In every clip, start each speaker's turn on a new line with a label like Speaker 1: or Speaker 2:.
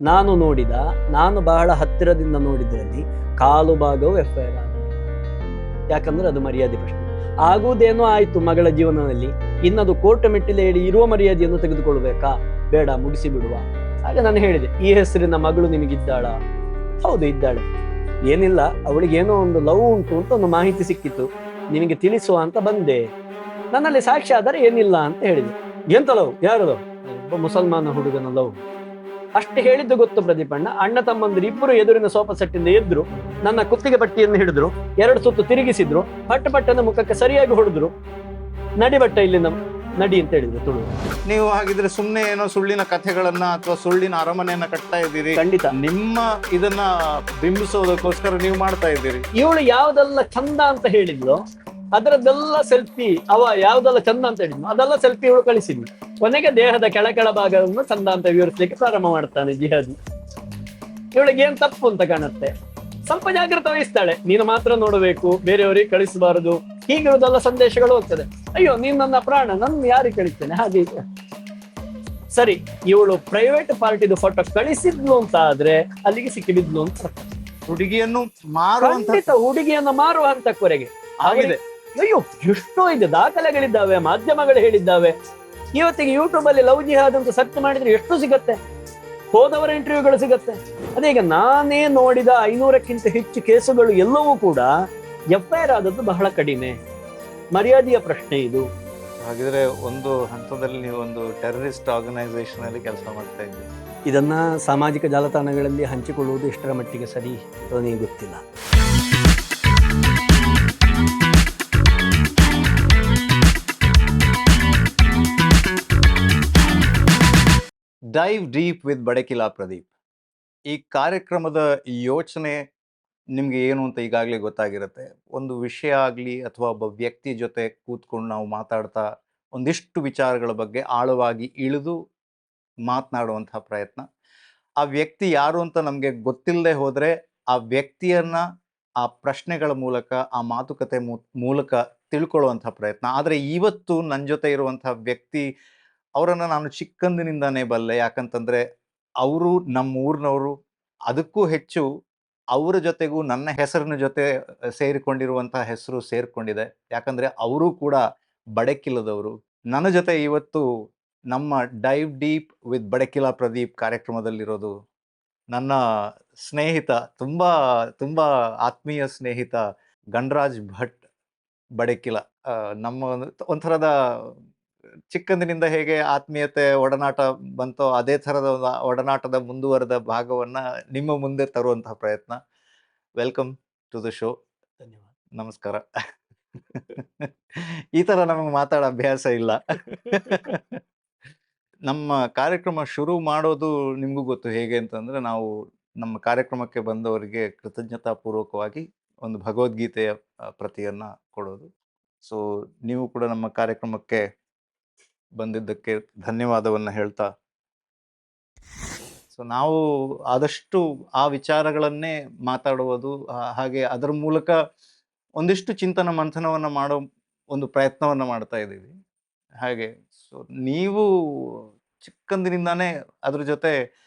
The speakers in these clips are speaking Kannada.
Speaker 1: ನಾನು ಬಹಳ ಹತ್ತಿರದಿಂದ ನೋಡಿದ್ರಲ್ಲಿ ಕಾಲು ಭಾಗವು FIR ಯಾಕಂದ್ರೆ ಅದು ಮರ್ಯಾದೆ ಪ್ರಶ್ನೆ. ಆಗುವುದೇನೋ ಆಯ್ತು ಮಗಳ ಜೀವನದಲ್ಲಿ, ಇನ್ನದು ಕೋರ್ಟ್ ಮೆಟ್ಟಿಲೇರಿ ಇರುವ ಮರ್ಯಾದೆಯನ್ನು ತೆಗೆದುಕೊಳ್ಬೇಕಾ? ಬೇಡ, ಮುಗಿಸಿ ಬಿಡುವ. ಹಾಗೆ ನಾನು ಹೇಳಿದೆ, ಈ ಹೆಸರಿನ ಮಗಳು ನಿಮಗಿದ್ದಾಳ? ಹೌದು, ಇದ್ದಾಳೆ. ಏನಿಲ್ಲ, ಅವಳಿಗೆ ಏನೋ ಒಂದು ಲವ್ ಉಂಟು ಅಂತ ಒಂದು ಮಾಹಿತಿ ಸಿಕ್ಕಿತ್ತು, ನಿನಗೆ ತಿಳಿಸುವ ಅಂತ ಬಂದೆ. ನನ್ನಲ್ಲಿ ಸಾಕ್ಷಿ ಆದರೆ ಏನಿಲ್ಲ ಅಂತ ಹೇಳಿದೆ. ಎಂತ ಲವ್? ಯಾರು ಲವ್? ಒಬ್ಬ ಮುಸಲ್ಮಾನ ಹುಡುಗನ ಲವ್. ಅಷ್ಟು ಹೇಳಿದ್ದು ಗೊತ್ತು ಪ್ರದೀಪಣ್ಣ. ಅಣ್ಣ ತಮ್ಮಂದಿರು ಇಬ್ಬರು ಎದುರಿನ ಸೋಫಾ ಸೆಟ್ಟಿಂದ ಎದ್ರು, ನನ್ನ ಕುತ್ತಿಗೆ ಪಟ್ಟಿಯನ್ನು ಹಿಡಿದ್ರು, 2 ಸುತ್ತು ತಿರುಗಿಸಿದ್ರು, ಪಟ್ಟನ ಮುಖಕ್ಕೆ ಸರಿಯಾಗಿ ಹೊಡೆದ್ರು. ನಡಿಬಟ್ಟ ಇಲ್ಲಿಂದ ನಡಿ ಅಂತ ಹೇಳಿದ್ರು ತುಳು.
Speaker 2: ನೀವು ಹಾಗಿದ್ರೆ ಸುಮ್ನೆ ಏನೋ ಸುಳ್ಳಿನ ಕಥೆಗಳನ್ನ ಅಥವಾ ಸುಳ್ಳಿನ ಅರಮನೆಯನ್ನ ಕಟ್ತಾ ಇದ್ದೀರಿ.
Speaker 1: ಖಂಡಿತ
Speaker 2: ನಿಮ್ಮ ಇದನ್ನ ಬಿಂಬಿಸೋದಕ್ಕೋಸ್ಕರ ನೀವು ಮಾಡ್ತಾ ಇದ್ದೀರಿ.
Speaker 1: ಇವಳು ಯಾವ್ದೆಲ್ಲ ಚಂದ ಅಂತ ಹೇಳಿದ್ಲು ಅದರದ್ದೆಲ್ಲ ಸೆಲ್ಫಿ, ಯಾವ್ದೆಲ್ಲ ಚಂದ ಅಂತ ಹೇಳಿದ್ನು ಅದೆಲ್ಲ ಸೆಲ್ಫಿ ಇವಳು ಕಳಿಸಿದ್ಲು. ಕೊನೆಗೆ ದೇಹದ ಕೆಳ ಭಾಗವನ್ನು ಚಂದ ಅಂತ ವಿವರಿಸಲಿಕ್ಕೆ ಪ್ರಾರಂಭ ಮಾಡ್ತಾನೆ ಜಿಹಾದಿ. ಇವಳಿಗೆ ಏನ್ ತಪ್ಪು ಅಂತ ಕಾಣುತ್ತೆ, ಸ್ವಲ್ಪ ಜಾಗ್ರತೆ ವಹಿಸ್ತಾಳೆ. ನೀನು ಮಾತ್ರ ನೋಡಬೇಕು, ಬೇರೆಯವರಿಗೆ ಕಳಿಸಬಾರದು, ಹೀಗಿರೋದೆಲ್ಲ ಸಂದೇಶಗಳು ಹೋಗ್ತದೆ. ಅಯ್ಯೋ, ನೀನ್ ನನ್ನ ಪ್ರಾಣ, ನನ್ನ ಯಾರಿಗೆ ಕಳಿಸ್ತೇನೆ? ಹಾಗೆ ಸರಿ, ಇವಳು ಪ್ರೈವೇಟ್ ಪಾರ್ಟಿದು ಫೋಟೋ ಕಳಿಸಿದ್ಲು ಅಂತ ಆದ್ರೆ ಅಲ್ಲಿಗೆ ಸಿಕ್ಕಿಬಿದ್ಲು ಅಂತ.
Speaker 2: ಹುಡುಗಿಯನ್ನು ಮಾರುವಂತ,
Speaker 1: ಹುಡುಗಿಯನ್ನು ಮಾರುವ ಹಂತಕ್ವರೆಗೆ
Speaker 2: ಆಗಿದೆ.
Speaker 1: ಅಯ್ಯೋ, ಎಷ್ಟೋ ಇದೆ, ದಾಖಲೆಗಳಿದ್ದಾವೆ, ಮಾಧ್ಯಮಗಳು ಹೇಳಿದ್ದಾವೆ. ಇವತ್ತಿಗೆ ಯೂಟ್ಯೂಬ್ ಅಲ್ಲಿ ಲವ್ ಜಿಹಾದ್ ಅಂತ ಸರ್ಚ್ ಮಾಡಿದ್ರೆ ಎಷ್ಟು ಸಿಗತ್ತೆ, ಹೋದವರ ಇಂಟರ್ವ್ಯೂಗಳು ಸಿಗತ್ತೆ. ಅದೇ ಈಗ ನಾನೇ ನೋಡಿದ 500ಕ್ಕಿಂತ ಹೆಚ್ಚು ಕೇಸುಗಳು ಎಲ್ಲವೂ ಕೂಡ FIR ಆದದ್ದು ಬಹಳ ಕಡಿಮೆ. ಮರ್ಯಾದೆಯ ಪ್ರಶ್ನೆ ಇದು.
Speaker 2: ಹಾಗಿದ್ರೆ ಒಂದು ಹಂತದಲ್ಲಿ ನೀವು ಒಂದು ಟೆರರಿಸ್ಟ್ ಆರ್ಗನೈಸೇಷನ್ ಅಲ್ಲಿ ಕೆಲಸ ಮಾಡ್ತಾ ಇದ್ದೀರಿ.
Speaker 1: ಇದನ್ನ ಸಾಮಾಜಿಕ ಜಾಲತಾಣಗಳಲ್ಲಿ ಹಂಚಿಕೊಳ್ಳುವುದು ಎಷ್ಟರ ಮಟ್ಟಿಗೆ ಸರಿ ನನಗೆ ಗೊತ್ತಿಲ್ಲ.
Speaker 2: Dive deep with Badakila Pradeep. ಈ ಕಾರ್ಯಕ್ರಮದ ಯೋಚನೆ ನಿಮ್ಗೆ ಏನು ಅಂತ ಈಗಾಗಲೇ ಗೊತ್ತಾಗಿರುತ್ತೆ. ಒಂದು ವಿಷಯ ಆಗಲಿ ಅಥವಾ ಒಬ್ಬ ವ್ಯಕ್ತಿ ಜೊತೆ ಕೂತ್ಕೊಂಡು ನಾವು ಮಾತಾಡ್ತಾ ಒಂದಿಷ್ಟು ವಿಚಾರಗಳ ಬಗ್ಗೆ ಆಳವಾಗಿ ಇಳಿದು ಮಾತನಾಡುವಂತಹ ಪ್ರಯತ್ನ. ಆ ವ್ಯಕ್ತಿ ಯಾರು ಅಂತ ನಮಗೆ ಗೊತ್ತಿಲ್ಲದೆ ಹೋದರೆ ಆ ವ್ಯಕ್ತಿಯನ್ನ ಆ ಪ್ರಶ್ನೆಗಳ ಮೂಲಕ, ಆ ಮಾತುಕತೆ ಮೂಲಕ ತಿಳ್ಕೊಳ್ಳುವಂಥ ಪ್ರಯತ್ನ. ಆದರೆ ಇವತ್ತು ನನ್ನ ಜೊತೆ ಇರುವಂತಹ ವ್ಯಕ್ತಿ, ಅವರನ್ನು ನಾನು ಚಿಕ್ಕಂದಿನಿಂದಾನೇ ಬಲ್ಲೆ. ಯಾಕಂತಂದರೆ ಅವರು ನಮ್ಮ ಊರಿನವರು. ಅದಕ್ಕೂ ಹೆಚ್ಚು ಅವರ ಜೊತೆಗೂ ನನ್ನ ಹೆಸರಿನ ಜೊತೆ ಸೇರಿಕೊಂಡಿರುವಂತಹ ಹೆಸರು ಸೇರಿಕೊಂಡಿದೆ. ಯಾಕಂದರೆ ಅವರು ಕೂಡ ಬಡಕಿಲದವರು. ನನ್ನ ಜೊತೆ ಇವತ್ತು ನಮ್ಮ dive deep with Badakila Pradeep ಕಾರ್ಯಕ್ರಮದಲ್ಲಿರೋದು ನನ್ನ ಸ್ನೇಹಿತ, ತುಂಬ ತುಂಬ ಆತ್ಮೀಯ ಸ್ನೇಹಿತ ಗಣರಾಜ್ ಭಟ್ ಬಡಕಿಲ. ನಮ್ಮ ಒಂಥರದ ಚಿಕ್ಕಂದಿನಿಂದ ಹೇಗೆ ಆತ್ಮೀಯತೆ ಒಡನಾಟ ಬಂತೋ ಅದೇ ಥರದ ಒಡನಾಟದ ಮುಂದುವರೆದ ಭಾಗವನ್ನ ನಿಮ್ಮ ಮುಂದೆ ತರುವಂತಹ ಪ್ರಯತ್ನ. Welcome to the show.
Speaker 1: ಧನ್ಯವಾದ.
Speaker 2: ನಮಸ್ಕಾರ. ಈ ಥರ ನಮಗೆ ಮಾತಾಡೋ ಅಭ್ಯಾಸ ಇಲ್ಲ. ನಮ್ಮ ಕಾರ್ಯಕ್ರಮ ಶುರು ಮಾಡೋದು ನಿಮಗೂ ಗೊತ್ತು ಹೇಗೆ ಅಂತಂದರೆ, ನಾವು ನಮ್ಮ ಕಾರ್ಯಕ್ರಮಕ್ಕೆ ಬಂದವರಿಗೆ ಕೃತಜ್ಞತಾಪೂರ್ವಕವಾಗಿ ಒಂದು ಭಗವದ್ಗೀತೆಯ ಪ್ರತಿಯನ್ನು ಕೊಡೋದು. ಸೊ ನೀವು ಕೂಡ ನಮ್ಮ ಕಾರ್ಯಕ್ರಮಕ್ಕೆ ಬಂದಿದ್ದಕ್ಕೆ ಧನ್ಯವಾದವನ್ನು ಹೇಳ್ತಾ, ಸೊ ನಾವು ಆದಷ್ಟು ಆ ವಿಚಾರಗಳನ್ನೇ ಮಾತಾಡುವುದು, ಹಾಗೆ ಅದರ ಮೂಲಕ ಒಂದಿಷ್ಟು ಚಿಂತನ ಮಂಥನವನ್ನು ಮಾಡೋ ಒಂದು ಪ್ರಯತ್ನವನ್ನು ಮಾಡ್ತಾ ಇದ್ದೀವಿ. ಹಾಗೆ ಸೊ ನೀವು ಚಿಕ್ಕಂದಿನಿಂದಾನೇ ಅದ್ರ ಜೊತೆ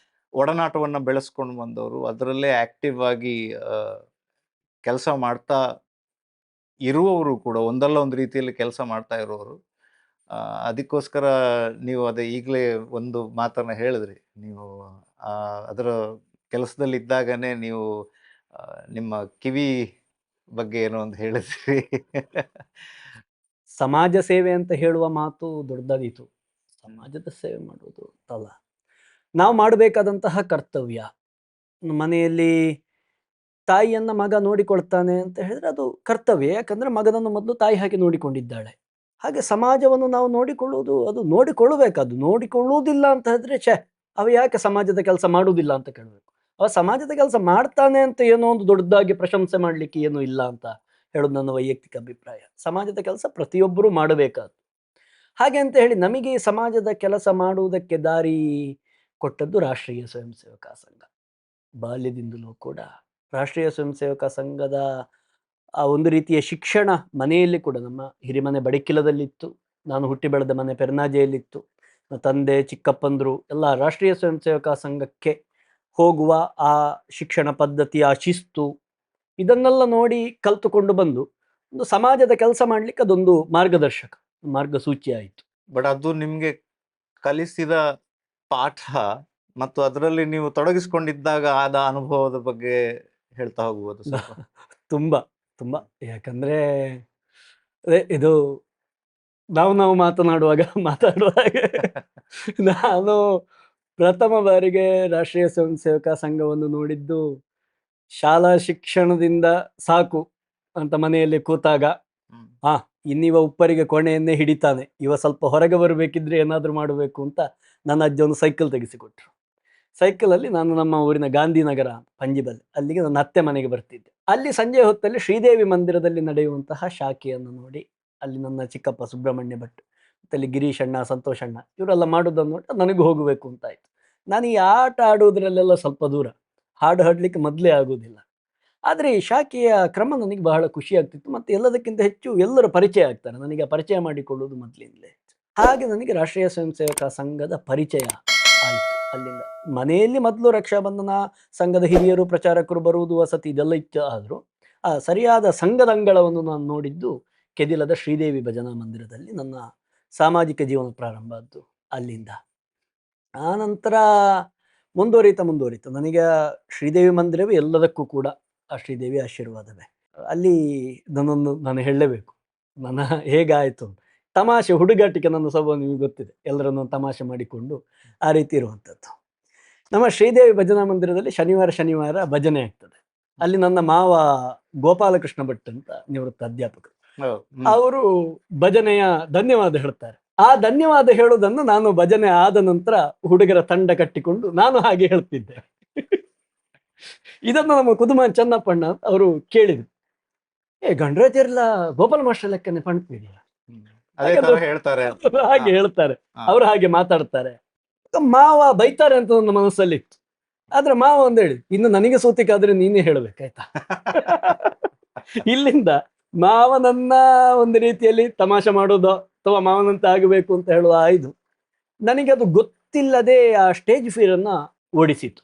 Speaker 2: ಒಡನಾಟವನ್ನು ಬೆಳೆಸ್ಕೊಂಡು ಬಂದವರು, ಅದರಲ್ಲೇ ಆಕ್ಟಿವ್ ಆಗಿ ಕೆಲಸ ಮಾಡ್ತಾ ಇರುವವರು ಕೂಡ, ಒಂದಲ್ಲ ಒಂದು ರೀತಿಯಲ್ಲಿ ಕೆಲಸ ಮಾಡ್ತಾ ಇರುವವರು. ಅದಕ್ಕೋಸ್ಕರ ನೀವು ಅದೇ ಈಗಲೇ ಒಂದು ಮಾತನ್ನು ಹೇಳಿದ್ರಿ. ನೀವು ಅದರ ಕೆಲಸದಲ್ಲಿದ್ದಾಗನೇ ನೀವು ನಿಮ್ಮ ಕಿವಿ ಬಗ್ಗೆ ಏನೋ ಒಂದು ಹೇಳಿದ್ರಿ.
Speaker 1: ಸಮಾಜ ಸೇವೆ ಅಂತ ಹೇಳುವ ಮಾತು ದೊಡ್ಡದಾದೀತು. ಸಮಾಜದ ಸೇವೆ ಮಾಡುವುದು ಅಲ್ಲ, ನಾವು ಮಾಡಬೇಕಾದಂತಹ ಕರ್ತವ್ಯ. ಮನೆಯಲ್ಲಿ ತಾಯಿಯನ್ನ ಮಗ ನೋಡಿಕೊಳ್ತಾನೆ ಅಂತ ಹೇಳಿದ್ರೆ ಅದು ಕರ್ತವ್ಯ. ಯಾಕಂದ್ರೆ ಮಗನನ್ನು ಮೊದಲು ತಾಯಿ ಹಾಕಿ ನೋಡಿಕೊಂಡಿದ್ದಾಳೆ. ಹಾಗೆ ಸಮಾಜವನ್ನು ನಾವು ನೋಡಿಕೊಳ್ಳುವುದು, ಅದು ನೋಡಿಕೊಳ್ಳಬೇಕು. ಅದು ನೋಡಿಕೊಳ್ಳುವುದಿಲ್ಲ ಅಂತ ಹೇಳಿದ್ರೆ ಅವ ಯಾಕೆ ಸಮಾಜದ ಕೆಲಸ ಮಾಡುವುದಿಲ್ಲ ಅಂತ ಕೇಳಬೇಕು. ಅವ ಸಮಾಜದ ಕೆಲಸ ಮಾಡ್ತಾನೆ ಅಂತ ಏನೋ ಒಂದು ದೊಡ್ಡದಾಗಿ ಪ್ರಶಂಸೆ ಮಾಡಲಿಕ್ಕೆ ಏನೂ ಇಲ್ಲ ಅಂತ ಹೇಳೋದು ನನ್ನ ವೈಯಕ್ತಿಕ ಅಭಿಪ್ರಾಯ. ಸಮಾಜದ ಕೆಲಸ ಪ್ರತಿಯೊಬ್ಬರೂ ಮಾಡಬೇಕಾದ್ದು. ಹಾಗೆ ಅಂತ ಹೇಳಿ ನಮಗೆ ಸಮಾಜದ ಕೆಲಸ ಮಾಡುವುದಕ್ಕೆ ದಾರಿ ಕೊಟ್ಟದ್ದು ರಾಷ್ಟ್ರೀಯ ಸ್ವಯಂ ಸೇವಕ ಸಂಘ. ಬಾಲ್ಯದಿಂದಲೂ ಕೂಡ ರಾಷ್ಟ್ರೀಯ ಸ್ವಯಂ ಸೇವಕ ಸಂಘದ ಆ ಒಂದು ರೀತಿಯ ಶಿಕ್ಷಣ ಮನೆಯಲ್ಲಿ ಕೂಡ, ನಮ್ಮ ಹಿರಿಮನೆ ಬಡಕಿಲದಲ್ಲಿತ್ತು, ನಾನು ಹುಟ್ಟಿ ಬೆಳೆದ ಮನೆ ಪೆರ್ನಾಜೆಯಲ್ಲಿತ್ತು, ನನ್ನ ತಂದೆ ಚಿಕ್ಕಪ್ಪಂದರು ಎಲ್ಲ ರಾಷ್ಟ್ರೀಯ ಸ್ವಯಂ ಸೇವಕ ಸಂಘಕ್ಕೆ ಹೋಗುವ ಆ ಶಿಕ್ಷಣ ಪದ್ಧತಿ, ಆ ಶಿಸ್ತು, ಇದನ್ನೆಲ್ಲ ನೋಡಿ ಕಲ್ತುಕೊಂಡು ಬಂದು ಒಂದು ಸಮಾಜದ ಕೆಲಸ ಮಾಡ್ಲಿಕ್ಕೆ ಅದೊಂದು ಮಾರ್ಗದರ್ಶಕ, ಮಾರ್ಗಸೂಚಿ ಆಯಿತು.
Speaker 2: ಬಟ್ ಅದು ನಿಮ್ಗೆ ಕಲಿಸಿದ ಪಾಠ ಮತ್ತು ಅದರಲ್ಲಿ ನೀವು ತೊಡಗಿಸ್ಕೊಂಡಿದ್ದಾಗ ಆದ ಅನುಭವದ ಬಗ್ಗೆ ಹೇಳ್ತಾ ಹೋಗ್ಬೋದು ಸ್ವಲ್ಪ.
Speaker 1: ತುಂಬಾ ತುಂಬಾ, ಯಾಕಂದ್ರೆ ಇದು ನಾವು ಮಾತಾಡುವಾಗ ನಾನು ಪ್ರಥಮ ಬಾರಿಗೆ ರಾಷ್ಟ್ರೀಯ ಸ್ವಯಂ ಸೇವಕ ಸಂಘವನ್ನು ನೋಡಿದ್ದು ಶಾಲಾ ಶಿಕ್ಷಣದಿಂದ ಸಾಕು ಅಂತ ಮನೆಯಲ್ಲಿ ಕೂತಾಗ,
Speaker 2: ಹ್ಮ್.
Speaker 1: ಇನ್ನಿವ ಉಪ್ಪರಿಗೆ ಕೊನೆಯನ್ನೇ ಹಿಡಿತಾನೆ, ಇವ ಸ್ವಲ್ಪ ಹೊರಗೆ ಬರಬೇಕಿದ್ರೆ ಏನಾದರೂ ಮಾಡಬೇಕು ಅಂತ ನನ್ನ ಅಜ್ಜ ಒಂದು ಸೈಕಲ್ ತೆಗೆಸಿಕೊಟ್ರು. ಸೈಕಲಲ್ಲಿ ನಾನು ನಮ್ಮ ಊರಿನ ಗಾಂಧಿನಗರ ಪಂಜಿಬಲ್ ಅಲ್ಲಿಗೆ ನನ್ನ ಅತ್ತೆ ಮನೆಗೆ ಬರ್ತಿದ್ದೆ. ಅಲ್ಲಿ ಸಂಜೆ ಹೊತ್ತಲ್ಲಿ ಶ್ರೀದೇವಿ ಮಂದಿರದಲ್ಲಿ ನಡೆಯುವಂತಹ ಶಾಖೆಯನ್ನು ನೋಡಿ ಅಲ್ಲಿ ನನ್ನ ಚಿಕ್ಕಪ್ಪ ಸುಬ್ರಹ್ಮಣ್ಯ ಭಟ್ ಮತ್ತೆ ಅಲ್ಲಿ ಗಿರೀಶ್ ಅಣ್ಣ, ಸಂತೋಷ್ ಅಣ್ಣ ಇವರೆಲ್ಲ ಮಾಡೋದನ್ನು ನೋಡಿ ನನಗೂ ಹೋಗಬೇಕು ಅಂತ ಆಯ್ತು. ನಾನು ಈ ಆಟ ಆಡುವುದರಲ್ಲೆಲ್ಲ ಸ್ವಲ್ಪ ದೂರ, ಹಾಡು ಹಾಡಲಿಕ್ಕೆ ಮೊದಲೇ ಆಗೋದಿಲ್ಲ. ಆದರೆ ಈ ಶಾಖೆಯ ಕ್ರಮ ನನಗೆ ಬಹಳ ಖುಷಿ ಆಗ್ತಿತ್ತು, ಮತ್ತು ಎಲ್ಲದಕ್ಕಿಂತ ಹೆಚ್ಚು ಎಲ್ಲರ ಪರಿಚಯ ಆಗ್ತಾರೆ, ನನಗೆ ಆ ಪರಿಚಯ ಮಾಡಿಕೊಳ್ಳುವುದು ಮೊದಲಿಂದಲೇ. ಹಾಗೆ ನನಗೆ ರಾಷ್ಟ್ರೀಯ ಸ್ವಯಂ ಸೇವಕ ಸಂಘದ ಪರಿಚಯ ಆಯಿತು. ಅಲ್ಲಿಂದ ಮನೆಯಲ್ಲಿ ಮೊದಲು ರಕ್ಷಾಬಂಧನ ಸಂಘದ ಹಿರಿಯರು ಪ್ರಚಾರಕರು ಬರುವುದು ವಸತಿ ಇದೆಲ್ಲ ಇತ್ತು. ಆದರೂ ಆ ಸರಿಯಾದ ಸಂಘದ ಅಂಗಳವನ್ನು ನಾನು ನೋಡಿದ್ದು ಕೆದಿಲದ ಶ್ರೀದೇವಿ ಭಜನಾ ಮಂದಿರದಲ್ಲಿ. ನನ್ನ ಸಾಮಾಜಿಕ ಜೀವನ ಪ್ರಾರಂಭ ಆದ್ದು ಅಲ್ಲಿಂದ. ಆ ನಂತರ ಮುಂದುವರಿತಾ ನನಗೆ ಶ್ರೀದೇವಿ ಮಂದಿರವೇ ಎಲ್ಲದಕ್ಕೂ ಕೂಡ ಆ ಶ್ರೀದೇವಿ ಆಶೀರ್ವಾದವೇ. ಅಲ್ಲಿ ನಾನು ಹೇಳಲೇಬೇಕು, ನನ್ನ ಹೇಗಾಯಿತು ತಮಾಷೆ ಹುಡುಗಾಟಿಕೆ ನನ್ನ ಸ್ವಭಾವ ನಿಮಗೆ ಗೊತ್ತಿದೆ, ಎಲ್ಲರನ್ನು ತಮಾಷೆ ಮಾಡಿಕೊಂಡು ಆ ರೀತಿ ಇರುವಂಥದ್ದು. ನಮ್ಮ ಶ್ರೀದೇವಿ ಭಜನಾ ಮಂದಿರದಲ್ಲಿ ಶನಿವಾರ ಭಜನೆ ಆಗ್ತದೆ. ಅಲ್ಲಿ ನನ್ನ ಮಾವ ಗೋಪಾಲಕೃಷ್ಣ ಭಟ್ ಅಂತ ನಿವೃತ್ತ ಅಧ್ಯಾಪಕರು, ಅವರು ಭಜನೆಯ ಧನ್ಯವಾದ ಹೇಳ್ತಾರೆ. ಆ ಧನ್ಯವಾದ ಹೇಳೋದನ್ನು ನಾನು ಭಜನೆ ಆದ ನಂತರ ಹುಡುಗರ ತಂಡ ಕಟ್ಟಿಕೊಂಡು ನಾನು ಹಾಗೆ ಹೇಳ್ತಿದ್ದೆ. ಇದನ್ನು ನಮ್ಮ ಕುದುಮಾನ್ ಚೆನ್ನಪ್ಪಣ್ಣ ಅವರು ಕೇಳಿದ್ರು, ಗಂಡ್ರಾಜರ್ಲ ಗೋಪಾಲ ಮಾಸ್ಟರ್ ಲೆಕ್ಕನೆ ಪಣ್ತೀರಿ
Speaker 2: ಹೇಳ್ತಾರೆ,
Speaker 1: ಹಾಗೆ ಹೇಳ್ತಾರೆ, ಅವರು ಹಾಗೆ ಮಾತಾಡ್ತಾರೆ. ಮಾವ ಬೈತಾರೆ ಅಂತ ನನ್ನ ಮನಸ್ಸಲ್ಲಿ ಇತ್ತು. ಆದ್ರೆ ಮಾವ ಒಂದು ಹೇಳಿ, ಇನ್ನು ನನಗೆ ಸೋತಿಕಾದ್ರೆ ನೀನೇ ಹೇಳ್ಬೇಕಾಯ್ತಾ. ಇಲ್ಲಿಂದ ಮಾವನನ್ನ ಒಂದು ರೀತಿಯಲ್ಲಿ ತಮಾಷೆ ಮಾಡೋದು ಅಥವಾ ಮಾವನಂತ ಆಗಬೇಕು ಅಂತ ಹೇಳುವ ಇದು ನನಗೆ ಅದು ಗೊತ್ತಿಲ್ಲದೆ ಆ ಸ್ಟೇಜ್ ಫಿಯರ್ ಅನ್ನ ಓಡಿಸಿತು.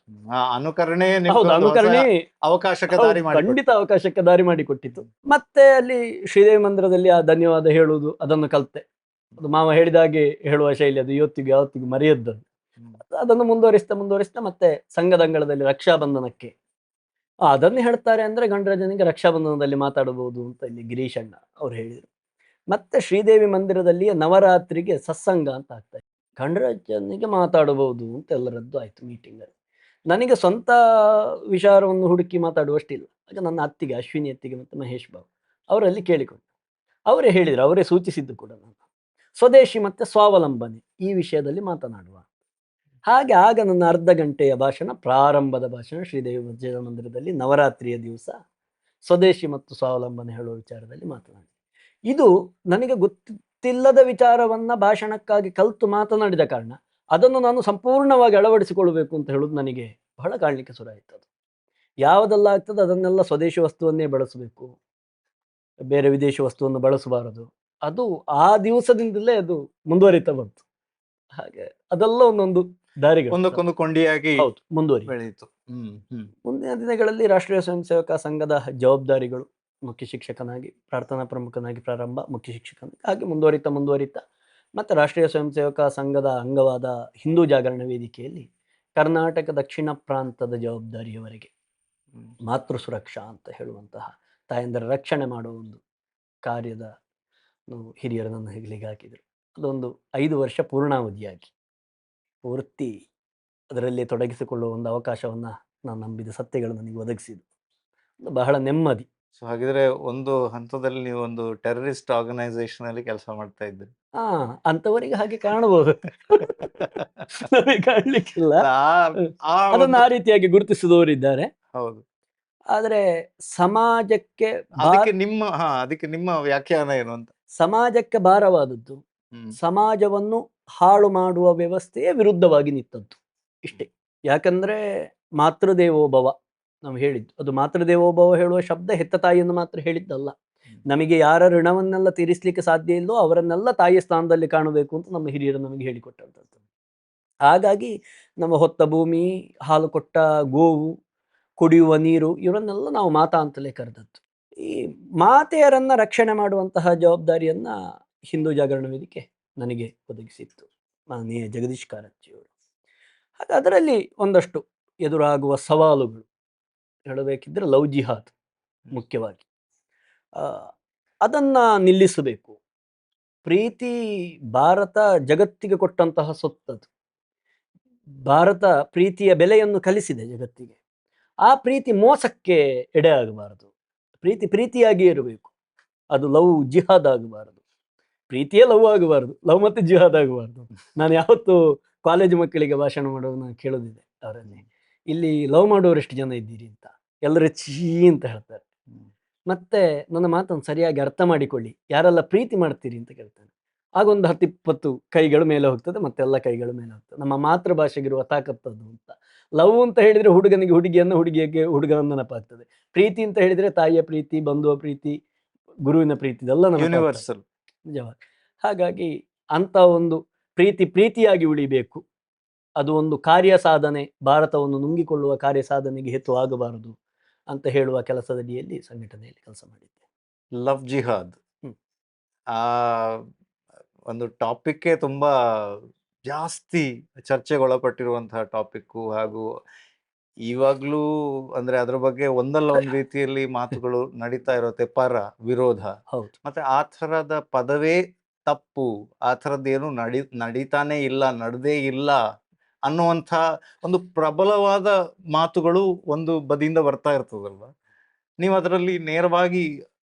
Speaker 2: ಅನುಕರಣೆ
Speaker 1: ಖಂಡಿತ ಅವಕಾಶಕ್ಕೆ ದಾರಿ ಮಾಡಿಕೊಟ್ಟಿತ್ತು. ಮತ್ತೆ ಅಲ್ಲಿ ಶ್ರೀದೇವಿ ಮಂದಿರದಲ್ಲಿ ಆ ಧನ್ಯವಾದ ಹೇಳುವುದು ಅದನ್ನು ಕಲಿತೆ. ಅದು ಮಾವ ಹೇಳಿದಾಗೆ ಹೇಳುವ ಶೈಲಿ, ಅದು ಯಾವತ್ತಿಗೂ ಮರೆಯದ್ದು. ಅದನ್ನು ಮುಂದುವರಿಸ್ತಾ ಮತ್ತೆ ಸಂಘದ ಅಂಗಳದಲ್ಲಿ ರಕ್ಷಾಬಂಧನಕ್ಕೆ ಅದನ್ನು ಹೇಳ್ತಾರೆ ಅಂದ್ರೆ ಗಂಡರಾಜನಿಗೆ ರಕ್ಷಾಬಂಧನದಲ್ಲಿ ಮಾತಾಡಬಹುದು ಅಂತ ಇಲ್ಲಿ ಗಿರೀಶ್ ಅಣ್ಣ ಅವ್ರು ಹೇಳಿದರು. ಮತ್ತೆ ಶ್ರೀದೇವಿ ಮಂದಿರದಲ್ಲಿ ನವರಾತ್ರಿಗೆ ಸತ್ಸಂಗ ಅಂತ ಆಗ್ತದೆ, ಗಂಡರಾಜನಿಗೆ ಮಾತಾಡಬಹುದು ಅಂತ ಎಲ್ಲರದ್ದು ಆಯ್ತು ಮೀಟಿಂಗ್ ಅಲ್ಲಿ. ನನಗೆ ಸ್ವಂತ ವಿಚಾರವನ್ನು ಹುಡುಕಿ ಮಾತಾಡುವಷ್ಟಿಲ್ಲ. ಆಗ ನನ್ನ ಅತ್ತಿಗೆ ಅಶ್ವಿನಿ ಅತ್ತಿಗೆ ಮತ್ತೆ ಮಹೇಶ್ ಬಾಬು ಅವರಲ್ಲಿ ಕೇಳಿಕೊಂಡು ಅವರೇ ಹೇಳಿದ್ರು, ಅವರೇ ಸೂಚಿಸಿದ್ದು ಕೂಡ, ನಾನು ಸ್ವದೇಶಿ ಮತ್ತೆ ಸ್ವಾವಲಂಬನೆ ಈ ವಿಷಯದಲ್ಲಿ ಮಾತನಾಡುವ. ಹಾಗೆ ಆಗ ನನ್ನ ಅರ್ಧ ಗಂಟೆಯ ಭಾಷಣ, ಪ್ರಾರಂಭದ ಭಾಷಣ ಶ್ರೀದೇವಿ ಭಜನಾ ಮಂದಿರದಲ್ಲಿ ನವರಾತ್ರಿಯ ದಿವಸ ಸ್ವದೇಶಿ ಮತ್ತು ಸ್ವಾವಲಂಬನೆ ಹೇಳುವ ವಿಚಾರದಲ್ಲಿ ಮಾತನಾಡಿ. ಇದು ನನಗೆ ಗೊತ್ತಿಲ್ಲದ ವಿಚಾರವನ್ನ ಭಾಷಣಕ್ಕಾಗಿ ಕಲಿತು ಮಾತನಾಡಿದ ಕಾರಣ ಅದನ್ನು ನಾನು ಸಂಪೂರ್ಣವಾಗಿ ಅಳವಡಿಸಿಕೊಳ್ಬೇಕು ಅಂತ ಹೇಳೋದು ನನಗೆ ಬಹಳ ಕಾಣಲಿಕ್ಕೆ ಶುರು ಆಯ್ತು. ಅದು ಯಾವುದೆಲ್ಲ ಆಗ್ತದೆ ಅದನ್ನೆಲ್ಲ ಸ್ವದೇಶಿ ವಸ್ತುವನ್ನೇ ಬಳಸಬೇಕು, ಬೇರೆ ವಿದೇಶಿ ವಸ್ತುವನ್ನು ಬಳಸಬಾರದು. ಅದು ಆ ದಿವಸದಿಂದಲೇ ಅದು ಮುಂದುವರಿತಾ ಬಂತು. ಹಾಗೆ ಅದೆಲ್ಲ ಒಂದೊಂದು ದಾರಿಗಳು
Speaker 2: ಒಂದಕ್ಕೊಂದು ಕೊಂಡಿಯಾಗಿ
Speaker 1: ಮುಂದುವರಿ
Speaker 2: ಬೆಳೆಯಿತು.
Speaker 1: ಮುಂದಿನ ದಿನಗಳಲ್ಲಿ ರಾಷ್ಟ್ರೀಯ ಸ್ವಯಂ ಸೇವಕ ಸಂಘದ ಜವಾಬ್ದಾರಿಗಳು, ಮುಖ್ಯ ಶಿಕ್ಷಕನಾಗಿ, ಪ್ರಾರ್ಥನಾ ಪ್ರಮುಖನಾಗಿ ಪ್ರಾರಂಭ, ಮುಖ್ಯ ಶಿಕ್ಷಕನಾಗಿ, ಹಾಗೆ ಮುಂದುವರಿತಾ ಮತ್ತೆ ರಾಷ್ಟ್ರೀಯ ಸ್ವಯಂ ಸೇವಕ ಸಂಘದ ಅಂಗವಾದ ಹಿಂದೂ ಜಾಗರಣ ವೇದಿಕೆಯಲ್ಲಿ ಕರ್ನಾಟಕ ದಕ್ಷಿಣ ಪ್ರಾಂತದ ಜವಾಬ್ದಾರಿಯವರೆಗೆ ಮಾತೃ ಸುರಕ್ಷಾ ಅಂತ ಹೇಳುವಂತಹ ತಾಯಂದರ ರಕ್ಷಣೆ ಮಾಡುವ ಒಂದು ಕಾರ್ಯದ ಹಿರಿಯರು ನನ್ನ ಹೆಗಲಿಗೆ ಹಾಕಿದರು. ಅದೊಂದು 5 ವರ್ಷ ಪೂರ್ಣಾವಧಿಯಾಗಿ ಪೂರ್ತಿ ಅದರಲ್ಲಿ ತೊಡಗಿಸಿಕೊಳ್ಳುವ ಒಂದು ಅವಕಾಶವನ್ನ ನಾನು ನಂಬಿದ ಸತ್ಯಗಳು ನನಗೆ ಒದಗಿಸಿದ್ದು ಬಹಳ ನೆಮ್ಮದಿ.
Speaker 2: ಸೊ ಹಾಗಿದ್ರೆ ಒಂದು ಹಂತದಲ್ಲಿ ನೀವು ಒಂದು ಟೆರರಿಸ್ಟ್ ಆರ್ಗನೈಸೇಷನ್ ಅಲ್ಲಿ ಕೆಲಸ ಮಾಡ್ತಾ ಇದ್ರಿ.
Speaker 1: ಅಂತವರಿಗೆ ಹಾಗೆ ಕಾಣಬಹುದು, ನಮಗೆ ಕಾಣ್ಲಿಕ್ಕಿಲ್ಲ. ಅದನ್ನ ಆ ರೀತಿಯಾಗಿ ಗುರುತಿಸಿದವರಿದ್ದಾರೆ.
Speaker 2: ಹೌದು.
Speaker 1: ಆದ್ರೆ ಸಮಾಜಕ್ಕೆ
Speaker 2: ಅದಕ್ಕೆ ನಿಮ್ಮ ವ್ಯಾಖ್ಯಾನ ಏನು ಅಂತ?
Speaker 1: ಸಮಾಜಕ್ಕೆ ಭಾರವಾದದ್ದು, ಸಮಾಜವನ್ನು ಹಾಳು ಮಾಡುವ ವ್ಯವಸ್ಥೆಯ ವಿರುದ್ಧವಾಗಿ ನಿಂತದ್ದು ಇಷ್ಟೇ. ಯಾಕಂದ್ರೆ ಮಾತೃದೇವೋಭವ ನಾವು ಹೇಳಿದ್ದು, ಅದು ಮಾತೃದೇವೋಭವ ಹೇಳುವ ಶಬ್ದ ಹೆತ್ತ ತಾಯಿಯನ್ನು ಮಾತ್ರ ಹೇಳಿದ್ದಲ್ಲ. ನಮಗೆ ಯಾರ ಋಣವನ್ನೆಲ್ಲ ತೀರಿಸಲಿಕ್ಕೆ ಸಾಧ್ಯ ಇಲ್ಲೋ ಅವರನ್ನೆಲ್ಲ ತಾಯಿಯ ಸ್ಥಾನದಲ್ಲಿ ಕಾಣಬೇಕು ಅಂತ ನಮ್ಮ ಹಿರಿಯರು ನಮಗೆ ಹೇಳಿಕೊಟ್ಟಂಥದ್ದು. ಹಾಗಾಗಿ ನಮ್ಮ ಹೊತ್ತ ಭೂಮಿ, ಹಾಲು ಕೊಟ್ಟ ಗೋವು, ಕುಡಿಯುವ ನೀರು ಇವರನ್ನೆಲ್ಲ ನಾವು ಮಾತಾ ಅಂತಲೇ ಕರೆದದ್ದು. ಈ ಮಾತೆಯರನ್ನ ರಕ್ಷಣೆ ಮಾಡುವಂತಹ ಜವಾಬ್ದಾರಿಯನ್ನ ಹಿಂದೂ ಜಾಗರಣ ವೇದಿಕೆ ನನಗೆ ಒದಗಿಸಿತ್ತು, ಮಾನನೀಯ ಜಗದೀಶ್ ಕಾರಂಜಿಯವರು. ಹಾಗೆ ಅದರಲ್ಲಿ ಒಂದಷ್ಟು ಎದುರಾಗುವ ಸವಾಲುಗಳು ಹೇಳಬೇಕಿದ್ರೆ ಲವ್ ಜಿಹಾದ್ ಮುಖ್ಯವಾಗಿ. ಆ, ಅದನ್ನ ನಿಲ್ಲಿಸಬೇಕು. ಪ್ರೀತಿ ಭಾರತ ಜಗತ್ತಿಗೆ ಕೊಟ್ಟಂತಹ ಸೊತ್ತದು. ಭಾರತ ಪ್ರೀತಿಯ ಬೆಲೆಯನ್ನು ಕಲಿಸಿದೆ ಜಗತ್ತಿಗೆ. ಆ ಪ್ರೀತಿ ಮೋಸಕ್ಕೆ ಎಡೆ ಆಗಬಾರದು. ಪ್ರೀತಿ ಪ್ರೀತಿಯಾಗಿ ಇರಬೇಕು. ಅದು ಲವ್ ಜಿಹಾದ್ ಆಗಬಾರದು. ಪ್ರೀತಿಯೇ ಲವ್ ಆಗಬಾರದು, ಲವ್ ಮತ್ತೆ ಜಿಹಾದ್ ಆಗಬಾರದು. ನಾನು ಯಾವತ್ತು ಕಾಲೇಜು ಮಕ್ಕಳಿಗೆ ಭಾಷಣ ಮಾಡೋದು ನಾನು ಕೇಳೋದಿದೆ ಅವರಲ್ಲಿ, ಇಲ್ಲಿ ಲವ್ ಮಾಡೋರು ಎಷ್ಟು ಜನ ಇದ್ದೀರಿ ಅಂತ. ಎಲ್ಲರೂ ಛೀ ಅಂತ ಹೇಳ್ತಾರೆ. ಮತ್ತೆ ನನ್ನ ಮಾತನ್ನು ಸರಿಯಾಗಿ ಅರ್ಥ ಮಾಡಿಕೊಳ್ಳಿ, ಯಾರೆಲ್ಲ ಪ್ರೀತಿ ಮಾಡ್ತೀರಿ ಅಂತ ಕೇಳ್ತಾನೆ. ಆಗೊಂದು 10-20 ಕೈಗಳು ಮೇಲೆ ಹೋಗ್ತದೆ, ಮತ್ತೆಲ್ಲ ಕೈಗಳು ಮೇಲೆ ಹೋಗ್ತದೆ. ನಮ್ಮ ಮಾತೃಭಾಷೆಗಿರುವ ತಾಕತ್ತದು ಅಂತ. ಲವ್ ಅಂತ ಹೇಳಿದ್ರೆ ಹುಡುಗನಿಗೆ ಹುಡುಗಿಯನ್ನು, ಹುಡುಗಿಗೆ ಹುಡುಗನ ನೆನಪಾಗ್ತದೆ. ಪ್ರೀತಿ ಅಂತ ಹೇಳಿದ್ರೆ ತಾಯಿಯ ಪ್ರೀತಿ, ಬಂಧುವ ಪ್ರೀತಿ, ಗುರುವಿನ ಪ್ರೀತಿ, ಇದೆಲ್ಲ
Speaker 2: ಯೂನಿವರ್ಸಲ್.
Speaker 1: ನಿಜವಾಗಿ. ಹಾಗಾಗಿ ಅಂತ ಒಂದು ಪ್ರೀತಿ ಪ್ರೀತಿಯಾಗಿ ಉಳಿಬೇಕು. ಅದು ಒಂದು ಕಾರ್ಯ ಸಾಧನೆ, ಭಾರತವನ್ನು ನುಂಗಿಕೊಳ್ಳುವ ಕಾರ್ಯ ಸಾಧನೆಗೆ ಹೇತು ಆಗಬಾರದು ಅಂತ ಹೇಳುವ ಕೆಲಸದಡಿಯಲ್ಲಿ ಸಂಘಟನೆಯಲ್ಲಿ ಕೆಲಸ ಮಾಡಿದ್ದೆ.
Speaker 2: ಲವ್ ಜಿಹಾದ್
Speaker 1: ಹ್ಮ್.
Speaker 2: ಆ ಒಂದು ಟಾಪಿಕ್ಗೆ ತುಂಬಾ ಜಾಸ್ತಿ ಚರ್ಚೆಗೊಳಪಟ್ಟಿರುವಂತಹ ಟಾಪಿಕ್ಕು, ಹಾಗೂ ಇವಾಗ್ಲೂ ಅಂದ್ರೆ ಅದ್ರ ಬಗ್ಗೆ ಒಂದಲ್ಲ ಒಂದು ರೀತಿಯಲ್ಲಿ ಮಾತುಗಳು ನಡೀತಾ ಇರುತ್ತೆ, ಪರ ವಿರೋಧ.
Speaker 1: ಹೌದು.
Speaker 2: ಮತ್ತೆ ಆ ಥರದ ಪದವೇ ತಪ್ಪು, ಆ ಥರದ್ದೇನು ನಡೀತಾನೇ ಇಲ್ಲ, ನಡೆದೇ ಇಲ್ಲ ಅನ್ನುವಂಥ ಒಂದು ಪ್ರಬಲವಾದ ಮಾತುಗಳು ಒಂದು ಬದಿಯಿಂದ ಬರ್ತಾ ಇರ್ತದಲ್ವ. ನೀವು ಅದರಲ್ಲಿ ನೇರವಾಗಿ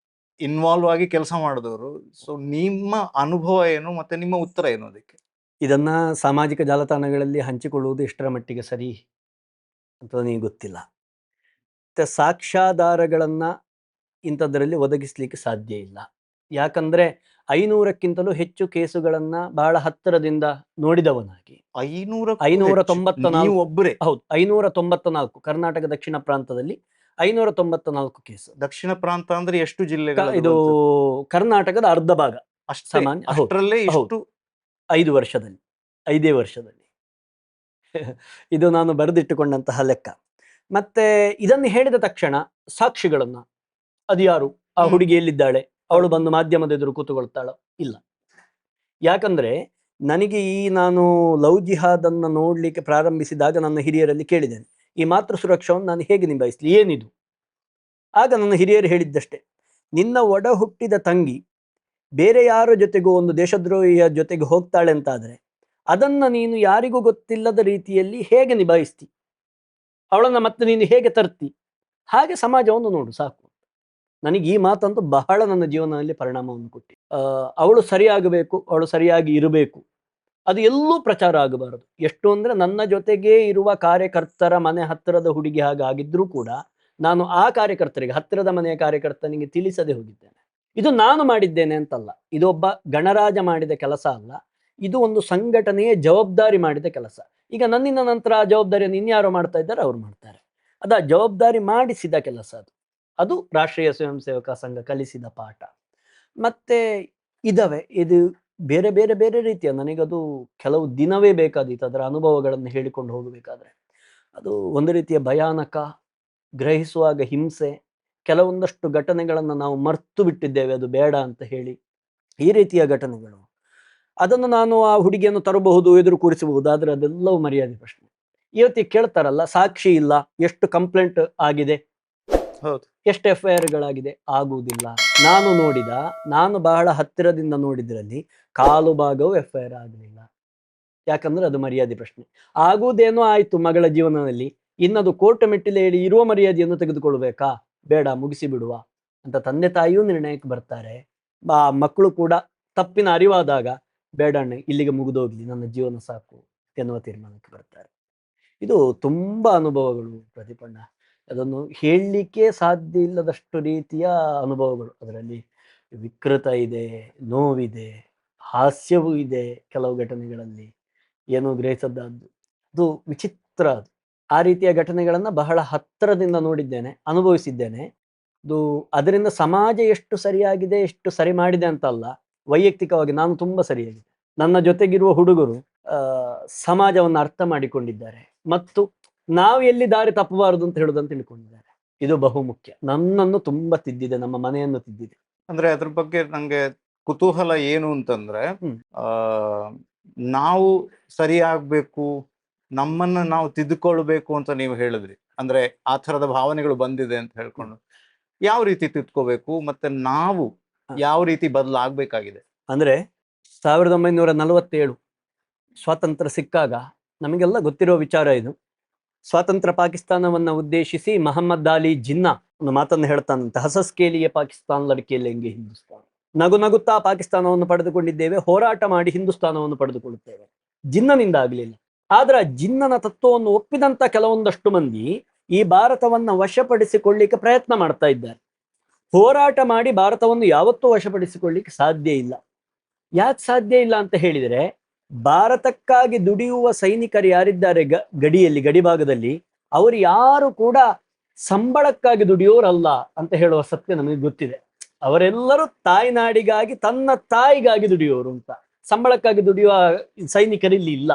Speaker 2: ಇನ್ವಾಲ್ವ್ ಆಗಿ ಕೆಲಸ ಮಾಡಿದವರು. ಸೊ ನಿಮ್ಮ ಅನುಭವ ಏನು ಮತ್ತೆ ನಿಮ್ಮ ಉತ್ತರ ಏನು ಅದಕ್ಕೆ?
Speaker 1: ಇದನ್ನ ಸಾಮಾಜಿಕ ಜಾಲತಾಣಗಳಲ್ಲಿ ಹಂಚಿಕೊಳ್ಳುವುದು ಎಷ್ಟರ ಮಟ್ಟಿಗೆ ಸರಿ ಅಂತ ನನಗೆ ಗೊತ್ತಿಲ್ಲ. ಮತ್ತೆ ಸಾಕ್ಷ್ಯಾಧಾರಗಳನ್ನ ಇಂಥದ್ರಲ್ಲಿ ಒದಗಿಸ್ಲಿಕ್ಕೆ ಸಾಧ್ಯ ಇಲ್ಲ. ಯಾಕಂದ್ರೆ 500ಕ್ಕಿಂತಲೂ ಹೆಚ್ಚು ಕೇಸುಗಳನ್ನ ಬಹಳ ಹತ್ತಿರದಿಂದ ನೋಡಿದವನಾಗಿ 594
Speaker 2: ನೀವು ಒಬ್ಬರೇ?
Speaker 1: ಹೌದು, 594 ಕರ್ನಾಟಕ ದಕ್ಷಿಣ ಪ್ರಾಂತದಲ್ಲಿ 594 ಕೇಸು.
Speaker 2: ದಕ್ಷಿಣ ಪ್ರಾಂತ ಅಂದ್ರೆ ಎಷ್ಟು ಜಿಲ್ಲೆಗಳು?
Speaker 1: ಇದು ಕರ್ನಾಟಕದ ಅರ್ಧ ಭಾಗ.
Speaker 2: ಅಷ್ಟೇ?
Speaker 1: ಸಾಮಾನ್ಯ, ಹೌದು,
Speaker 2: ಅಷ್ಟರಲ್ಲೇ
Speaker 1: ಹೌದು.
Speaker 2: ಇಷ್ಟು?
Speaker 1: 5 ವರ್ಷದಲ್ಲಿ, 5 ವರ್ಷದಲ್ಲಿ. ಇದು ನಾನು ಬರೆದಿಟ್ಟುಕೊಂಡಂತಹ ಲೆಕ್ಕ. ಮತ್ತೆ ಇದನ್ನು ಹೇಳಿದ ತಕ್ಷಣ ಸಾಕ್ಷಿಗಳನ್ನ, ಅದು ಯಾರು, ಆ ಹುಡುಗಿ ಎಲ್ಲಿದ್ದಾಳೆ, ಅವಳು ಬಂದು ಮಾಧ್ಯಮದ ಎದುರು ಕೂತುಕೊಳ್ತಾಳೋ? ಇಲ್ಲ. ಯಾಕಂದ್ರೆ ನನಗೆ ನಾನು ಲವ್ ಜಿಹಾದ್ ಅನ್ನ ನೋಡ್ಲಿಕ್ಕೆ ಪ್ರಾರಂಭಿಸಿದಾಗ ನನ್ನ ಹಿರಿಯರಲ್ಲಿ ಕೇಳಿದ್ದೇನೆ, ಈ ಮಾತೃ ಸುರಕ್ಷಾವನ್ನು ನಾನು ಹೇಗೆ ನಿಭಾಯಿಸ್ಲಿ, ಏನಿದು? ಆಗ ನನ್ನ ಹಿರಿಯರು ಹೇಳಿದ್ದಷ್ಟೇ, ನಿನ್ನ ಒಡ ಹುಟ್ಟಿದ ತಂಗಿ ಬೇರೆ ಯಾರ ಜೊತೆಗೂ ಒಂದು ದೇಶದ್ರೋಹಿಯ ಜೊತೆಗೆ ಹೋಗ್ತಾಳೆ ಅಂತಾದ್ರೆ ಅದನ್ನ ನೀನು ಯಾರಿಗೂ ಗೊತ್ತಿಲ್ಲದ ರೀತಿಯಲ್ಲಿ ಹೇಗೆ ನಿಭಾಯಿಸ್ತಿ, ಅವಳನ್ನ ಮತ್ತೆ ನೀನು ಹೇಗೆ ತರ್ತಿ, ಹಾಗೆ ಸಮಾಜವನ್ನು ನೋಡು ಸಾಕು. ನನಗೆ ಈ ಮಾತಂತೂ ಬಹಳ ನನ್ನ ಜೀವನದಲ್ಲಿ ಪರಿಣಾಮವನ್ನು ಕೊಟ್ಟಿ. ಅವಳು ಸರಿಯಾಗಬೇಕು, ಅವಳು ಸರಿಯಾಗಿ ಇರಬೇಕು, ಅದು ಎಲ್ಲೂ ಪ್ರಚಾರ ಆಗಬಾರದು. ಎಷ್ಟು ಅಂದ್ರೆ ನನ್ನ ಜೊತೆಗೇ ಇರುವ ಕಾರ್ಯಕರ್ತರ ಮನೆ ಹತ್ತಿರದ ಹುಡುಗಿ ಹಾಗಾಗಿದ್ರೂ ಕೂಡ ನಾನು ಆ ಕಾರ್ಯಕರ್ತರಿಗೆ, ಹತ್ತಿರದ ಮನೆಯ ಕಾರ್ಯಕರ್ತನಿಗೆ ತಿಳಿಸದೆ ಹೋಗಿದ್ದೇನೆ. ಇದು ನಾನು ಮಾಡಿದ್ದೇನೆ ಅಂತಲ್ಲ, ಇದು ಒಬ್ಬ ಗಣರಾಜ ಮಾಡಿದ ಕೆಲಸ ಅಲ್ಲ, ಇದು ಒಂದು ಸಂಘಟನೆಯ ಜವಾಬ್ದಾರಿ ಮಾಡಿದ ಕೆಲಸ. ಈಗ ನನ್ನಿಂದ ನಂತರ ಆ ಜವಾಬ್ದಾರಿಯನ್ನು ಇನ್ಯಾರೋ ಮಾಡ್ತಾ ಇದ್ದಾರೆ, ಅವ್ರು ಮಾಡ್ತಾರೆ. ಅದ ಜವಾಬ್ದಾರಿ ಮಾಡಿಸಿದ ಕೆಲಸ ಅದು. ಅದು ರಾಷ್ಟ್ರೀಯ ಸ್ವಯಂ ಸೇವಕ ಸಂಘ ಕಲಿಸಿದ ಪಾಠ. ಮತ್ತೆ ಇದಾವೆ, ಇದು ಬೇರೆ ಬೇರೆ ಬೇರೆ ರೀತಿಯ, ನನಗದು ಕೆಲವು ದಿನವೇ ಬೇಕಾದೀತು ಅದರ ಅನುಭವಗಳನ್ನು ಹೇಳಿಕೊಂಡು ಹೋಗಬೇಕಾದ್ರೆ. ಅದು ಒಂದು ರೀತಿಯ ಭಯಾನಕ, ಗ್ರಹಿಸುವಾಗ ಹಿಂಸೆ, ಕೆಲವೊಂದಷ್ಟು ಘಟನೆಗಳನ್ನು ನಾವು ಮರ್ತು ಬಿಟ್ಟಿದ್ದೇವೆ, ಅದು ಬೇಡ ಅಂತ ಹೇಳಿ. ಈ ರೀತಿಯ ಘಟನೆಗಳು, ಅದನ್ನು ನಾನು ಆ ಹುಡುಗಿಯನ್ನು ತರಬಹುದು, ಎದುರು ಕೂರಿಸಬಹುದು, ಆದರೆ ಅದೆಲ್ಲವೂ ಮರ್ಯಾದೆ ಪ್ರಶ್ನೆ. ಇವತ್ತಿಗೆ ಕೇಳ್ತಾರಲ್ಲ, ಸಾಕ್ಷಿ ಇಲ್ಲ, ಎಷ್ಟು ಕಂಪ್ಲೇಂಟ್ ಆಗಿದೆ,
Speaker 2: ಹೌದು,
Speaker 1: ಎಷ್ಟು FIR ಗಳಾಗಿದೆ, ಆಗುವುದಿಲ್ಲ. ನಾನು ಬಹಳ ಹತ್ತಿರದಿಂದ ನೋಡಿದ್ರಲ್ಲಿ ಕಾಲು ಭಾಗವು FIR ಆಗಲಿಲ್ಲ. ಯಾಕಂದ್ರೆ ಅದು ಮರ್ಯಾದೆ ಪ್ರಶ್ನೆ. ಆಗುವುದೇನೋ ಆಯ್ತು ಮಗಳ ಜೀವನದಲ್ಲಿ, ಇನ್ನದು ಕೋರ್ಟ್ ಮೆಟ್ಟಿಲೇಳಿ ಇರುವ ಮರ್ಯಾದೆಯನ್ನು ತೆಗೆದುಕೊಳ್ಬೇಕಾ, ಬೇಡ ಮುಗಿಸಿ ಬಿಡುವ ಅಂತ ತಂದೆ ತಾಯಿಯೂ ನಿರ್ಣಯಕ್ಕೆ ಬರ್ತಾರೆ. ಮಕ್ಕಳು ಕೂಡ ತಪ್ಪಿನ ಅರಿವಾದಾಗ, ಬೇಡ ಅಣ್ಣ ಇಲ್ಲಿಗೆ ಮುಗಿದೋಗ್ಲಿ, ನನ್ನ ಜೀವನ ಸಾಕು ಎನ್ನುವ ತೀರ್ಮಾನಕ್ಕೆ ಬರ್ತಾರೆ. ಇದು ತುಂಬಾ ಅನುಭವಗಳು ಪ್ರದೀಪಣ್ಣ, ಅದನ್ನು ಹೇಳಲಿಕ್ಕೆ ಸಾಧ್ಯ ಇಲ್ಲದಷ್ಟು ರೀತಿಯ ಅನುಭವಗಳು. ಅದರಲ್ಲಿ ವಿಕೃತ ಇದೆ, ನೋವಿದೆ, ಹಾಸ್ಯವೂ ಇದೆ, ಕೆಲವು ಘಟನೆಗಳಲ್ಲಿ ಏನೋ ಗ್ರಹಿಸದ್ದಾದ್ದು, ಅದು ವಿಚಿತ್ರ. ಅದು ಆ ರೀತಿಯ ಘಟನೆಗಳನ್ನ ಬಹಳ ಹತ್ತಿರದಿಂದ ನೋಡಿದ್ದೇನೆ, ಅನುಭವಿಸಿದ್ದೇನೆ. ಅದು ಅದರಿಂದ ಸಮಾಜ ಎಷ್ಟು ಸರಿಯಾಗಿದೆ, ಎಷ್ಟು ಸರಿ ಮಾಡಿದೆ ಅಂತ ಅಲ್ಲ, ವೈಯಕ್ತಿಕವಾಗಿ ನಾನು ತುಂಬಾ ಸರಿಯಾಗಿದೆ. ನನ್ನ ಜೊತೆಗಿರುವ ಹುಡುಗರು ಸಮಾಜವನ್ನು ಅರ್ಥ ಮಾಡಿಕೊಂಡಿದ್ದಾರೆ ಮತ್ತು ನಾವು ಎಲ್ಲಿ ದಾರಿ ತಪ್ಪಬಾರದು ಅಂತ ಹೇಳುದಂತ ತಿಳ್ಕೊಂಡಿದ್ದಾರೆ. ಇದು ಬಹುಮುಖ್ಯ. ನನ್ನನ್ನು ತುಂಬಾ ತಿದ್ದಿದೆ, ನಮ್ಮ ಮನೆಯನ್ನು ತಿದ್ದಿದೆ.
Speaker 2: ಅಂದ್ರೆ ಅದ್ರ ಬಗ್ಗೆ ನಂಗೆ ಕುತೂಹಲ ಏನು ಅಂತಂದ್ರೆ
Speaker 1: ಹ್ಮ್.
Speaker 2: ಆ ನಾವು ಸರಿಯಾಗ್ಬೇಕು, ನಮ್ಮನ್ನ ನಾವು ತಿದ್ದುಕೊಳ್ಬೇಕು ಅಂತ ನೀವು ಹೇಳಿದ್ರಿ. ಅಂದ್ರೆ ಆ ಥರದ ಭಾವನೆಗಳು ಬಂದಿದೆ ಅಂತ ಹೇಳ್ಕೊಂಡು ಯಾವ ರೀತಿ ತಿದ್ಕೋಬೇಕು ಮತ್ತೆ ನಾವು ಯಾವ ರೀತಿ ಬದಲಾಗಬೇಕಾಗಿದೆ?
Speaker 1: ಅಂದ್ರೆ 1947 ಸ್ವಾತಂತ್ರ್ಯ ಸಿಕ್ಕಾಗ ನಮಗೆಲ್ಲ ಗೊತ್ತಿರೋ ವಿಚಾರ ಇದು. ಸ್ವಾತಂತ್ರ್ಯ ಪಾಕಿಸ್ತಾನವನ್ನ ಉದ್ದೇಶಿಸಿ ಮಹಮ್ಮದ್ ಅಲಿ ಜಿನ್ನಾ ಒಂದು ಮಾತನ್ನು ಹೇಳ್ತಾನಂತೆ, ಹಸಸ್ಕೇಲಿಯ ಪಾಕಿಸ್ತಾನ ಲಡ್ಕೇಲೆಂಗೆ ಹಿಂದೂಸ್ತಾನ. ನಗು ನಗುತ್ತಾ ಪಾಕಿಸ್ತಾನವನ್ನು ಪಡೆದುಕೊಂಡಿದ್ದೇವೆ, ಹೋರಾಟ ಮಾಡಿ ಹಿಂದೂಸ್ತಾನವನ್ನು ಪಡೆದುಕೊಳ್ಳುತ್ತೇವೆ. ಜಿನ್ನನಿಂದ ಆಗ್ಲಿಲ್ಲ. ಆದ್ರೆ ಜಿನ್ನನ ತತ್ವವನ್ನು ಒಪ್ಪಿದಂತ ಕೆಲವೊಂದಷ್ಟು ಮಂದಿ ಈ ಭಾರತವನ್ನ ವಶಪಡಿಸಿಕೊಳ್ಳಿಕ್ಕೆ ಪ್ರಯತ್ನ ಮಾಡ್ತಾ ಇದ್ದಾರೆ. ಹೋರಾಟ ಮಾಡಿ ಭಾರತವನ್ನು ಯಾವತ್ತೂ ವಶಪಡಿಸಿಕೊಳ್ಳಿಕ್ಕೆ ಸಾಧ್ಯ ಇಲ್ಲ. ಯಾಕೆ ಸಾಧ್ಯ ಇಲ್ಲ ಅಂತ ಹೇಳಿದರೆ, ಭಾರತಕ್ಕಾಗಿ ದುಡಿಯುವ ಸೈನಿಕರು ಯಾರಿದ್ದಾರೆ ಗಡಿಯಲ್ಲಿ, ಗಡಿ ಭಾಗದಲ್ಲಿ, ಅವರು ಯಾರು ಕೂಡ ಸಂಬಳಕ್ಕಾಗಿ ದುಡಿಯೋರಲ್ಲ ಅಂತ ಹೇಳುವ ಸತ್ಯ ನಮಗೆ ಗೊತ್ತಿದೆ. ಅವರೆಲ್ಲರೂ ತಾಯ್ನಾಡಿಗಾಗಿ, ತನ್ನ ತಾಯಿಗಾಗಿ ದುಡಿಯೋರು ಅಂತ. ಸಂಬಳಕ್ಕಾಗಿ ದುಡಿಯುವ ಸೈನಿಕರಿಲ್ಲಿ ಇಲ್ಲ.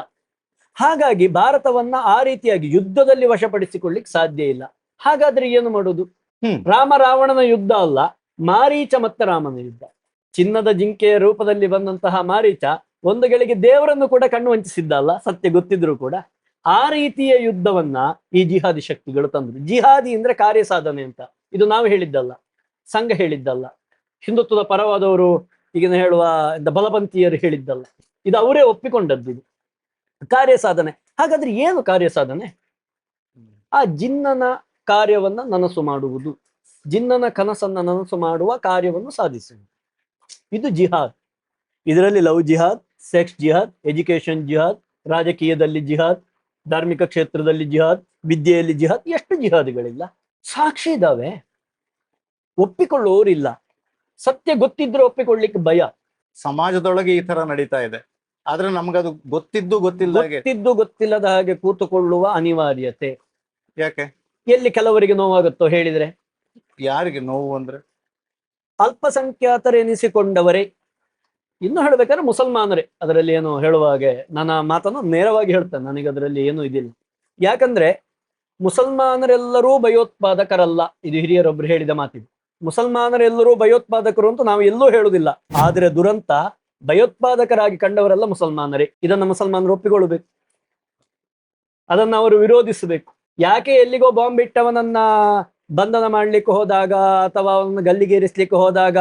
Speaker 1: ಹಾಗಾಗಿ ಭಾರತವನ್ನ ಆ ರೀತಿಯಾಗಿ ಯುದ್ಧದಲ್ಲಿ ವಶಪಡಿಸಿಕೊಳ್ಳಿಕ್ಕೆ ಸಾಧ್ಯ ಇಲ್ಲ. ಹಾಗಾದ್ರೆ ಏನು ಮಾಡೋದು? ರಾಮ ರಾವಣನ ಯುದ್ಧ ಅಲ್ಲ, ಮಾರೀಚ ಮತ್ತೆ ರಾಮನ ಯುದ್ಧ. ಚಿನ್ನದ ಜಿಂಕೆಯ ರೂಪದಲ್ಲಿ ಬಂದಂತಹ ಮಾರೀಚ ಒಂದು ಗಳಿಗೆ ದೇವರನ್ನು ಕೂಡ ಕಣ್ಣು ವಂಚಿಸಿದ್ದ ಅಲ್ಲ, ಸತ್ಯ ಗೊತ್ತಿದ್ರು ಕೂಡ. ಆ ರೀತಿಯ ಯುದ್ಧವನ್ನ ಈ ಜಿಹಾದಿ ಶಕ್ತಿಗಳು ತಂದ್ರು. ಜಿಹಾದಿ ಅಂದ್ರೆ ಕಾರ್ಯ ಸಾಧನೆ ಅಂತ. ಇದು ನಾವು ಹೇಳಿದ್ದಲ್ಲ, ಸಂಘ ಹೇಳಿದ್ದಲ್ಲ, ಹಿಂದುತ್ವದ ಪರವಾದವರು ಈಗಿನ ಹೇಳುವ ಬಲಪಂಥೀಯರು ಹೇಳಿದ್ದಲ್ಲ, ಇದು ಅವರೇ ಒಪ್ಪಿಕೊಂಡದ್ದು. ಇದು ಕಾರ್ಯ ಸಾಧನೆ. ಹಾಗಾದ್ರೆ ಏನು ಕಾರ್ಯ ಸಾಧನೆ? ಆ ಜಿನ್ನನ ಕಾರ್ಯವನ್ನ ನನಸು ಮಾಡುವುದು, ಜಿನ್ನನ ಕನಸನ್ನ ನನಸು ಮಾಡುವ ಕಾರ್ಯವನ್ನು ಸಾಧಿಸುವುದು, ಇದು ಜಿಹಾದ್. ಇದರಲ್ಲಿ ಲವ್ ಜಿಹಾದ್, ಸೆಕ್ಸ್ ಜಿಹಾದ್, ಎಜುಕೇಶನ್ ಜಿಹಾದ್, ರಾಜಕೀಯದಲ್ಲಿ ಜಿಹಾದ್, ಧಾರ್ಮಿಕ ಕ್ಷೇತ್ರದಲ್ಲಿ ಜಿಹಾದ್, ವಿದ್ಯೆಯಲ್ಲಿ ಜಿಹಾದ್, ಎಷ್ಟು ಜಿಹಾದ್ಗಳಿಲ್ಲ. ಸಾಕ್ಷಿ ಇದಾವೆ, ಒಪ್ಪಿಕೊಳ್ಳೋರಿಲ್ಲ. ಸತ್ಯ ಗೊತ್ತಿದ್ರೆ ಒಪ್ಪಿಕೊಳ್ಳಿಕ್ಕೆ ಭಯ.
Speaker 2: ಸಮಾಜದೊಳಗೆ ಈ ತರ ನಡೀತಾ ಇದೆ, ಆದ್ರೆ ನಮ್ಗದು ಗೊತ್ತಿದ್ದು
Speaker 1: ಗೊತ್ತಿಲ್ಲದ ಹಾಗೆ ಕೂತುಕೊಳ್ಳುವ ಅನಿವಾರ್ಯತೆ.
Speaker 2: ಯಾಕೆ?
Speaker 1: ಎಲ್ಲಿ ಕೆಲವರಿಗೆ ನೋವಾಗುತ್ತೋ ಹೇಳಿದ್ರೆ?
Speaker 2: ಯಾರಿಗೆ ನೋವು ಅಂದ್ರೆ?
Speaker 1: ಅಲ್ಪಸಂಖ್ಯಾತರೆನಿಸಿಕೊಂಡವರೇ. ಇನ್ನು ಹೇಳ್ಬೇಕಾದ್ರೆ ಮುಸಲ್ಮಾನರೇ. ಅದರಲ್ಲಿ ಏನು ಹೇಳುವ ಹಾಗೆ ನನ್ನ ಮಾತನ್ನು ನೇರವಾಗಿ ಹೇಳ್ತೇನೆ, ನನಗೆ ಅದರಲ್ಲಿ ಏನು ಇದಿಲ್ಲ. ಯಾಕಂದ್ರೆ ಮುಸಲ್ಮಾನರೆಲ್ಲರೂ ಭಯೋತ್ಪಾದಕರಲ್ಲ, ಇದು ಹಿರಿಯರೊಬ್ರು ಹೇಳಿದ ಮಾತಿದೆ. ಮುಸಲ್ಮಾನರೆಲ್ಲರೂ ಭಯೋತ್ಪಾದಕರು ಅಂತ ನಾವು ಎಲ್ಲೂ ಹೇಳುದಿಲ್ಲ. ಆದ್ರೆ ದುರಂತ, ಭಯೋತ್ಪಾದಕರಾಗಿ ಕಂಡವರೆಲ್ಲ ಮುಸಲ್ಮಾನರೇ. ಇದನ್ನ ಮುಸಲ್ಮಾನರು ಒಪ್ಪಿಕೊಳ್ಳಬೇಕು, ಅದನ್ನ ಅವರು ವಿರೋಧಿಸಬೇಕು. ಯಾಕೆ ಎಲ್ಲಿಗೋ ಬಾಂಬ್ ಇಟ್ಟವನನ್ನ ಬಂಧನ ಮಾಡ್ಲಿಕ್ಕೆ ಹೋದಾಗ ಅಥವಾ ಅವನ ಗಲ್ಲಿಗೇರಿಸ್ಲಿಕ್ಕೆ ಹೋದಾಗ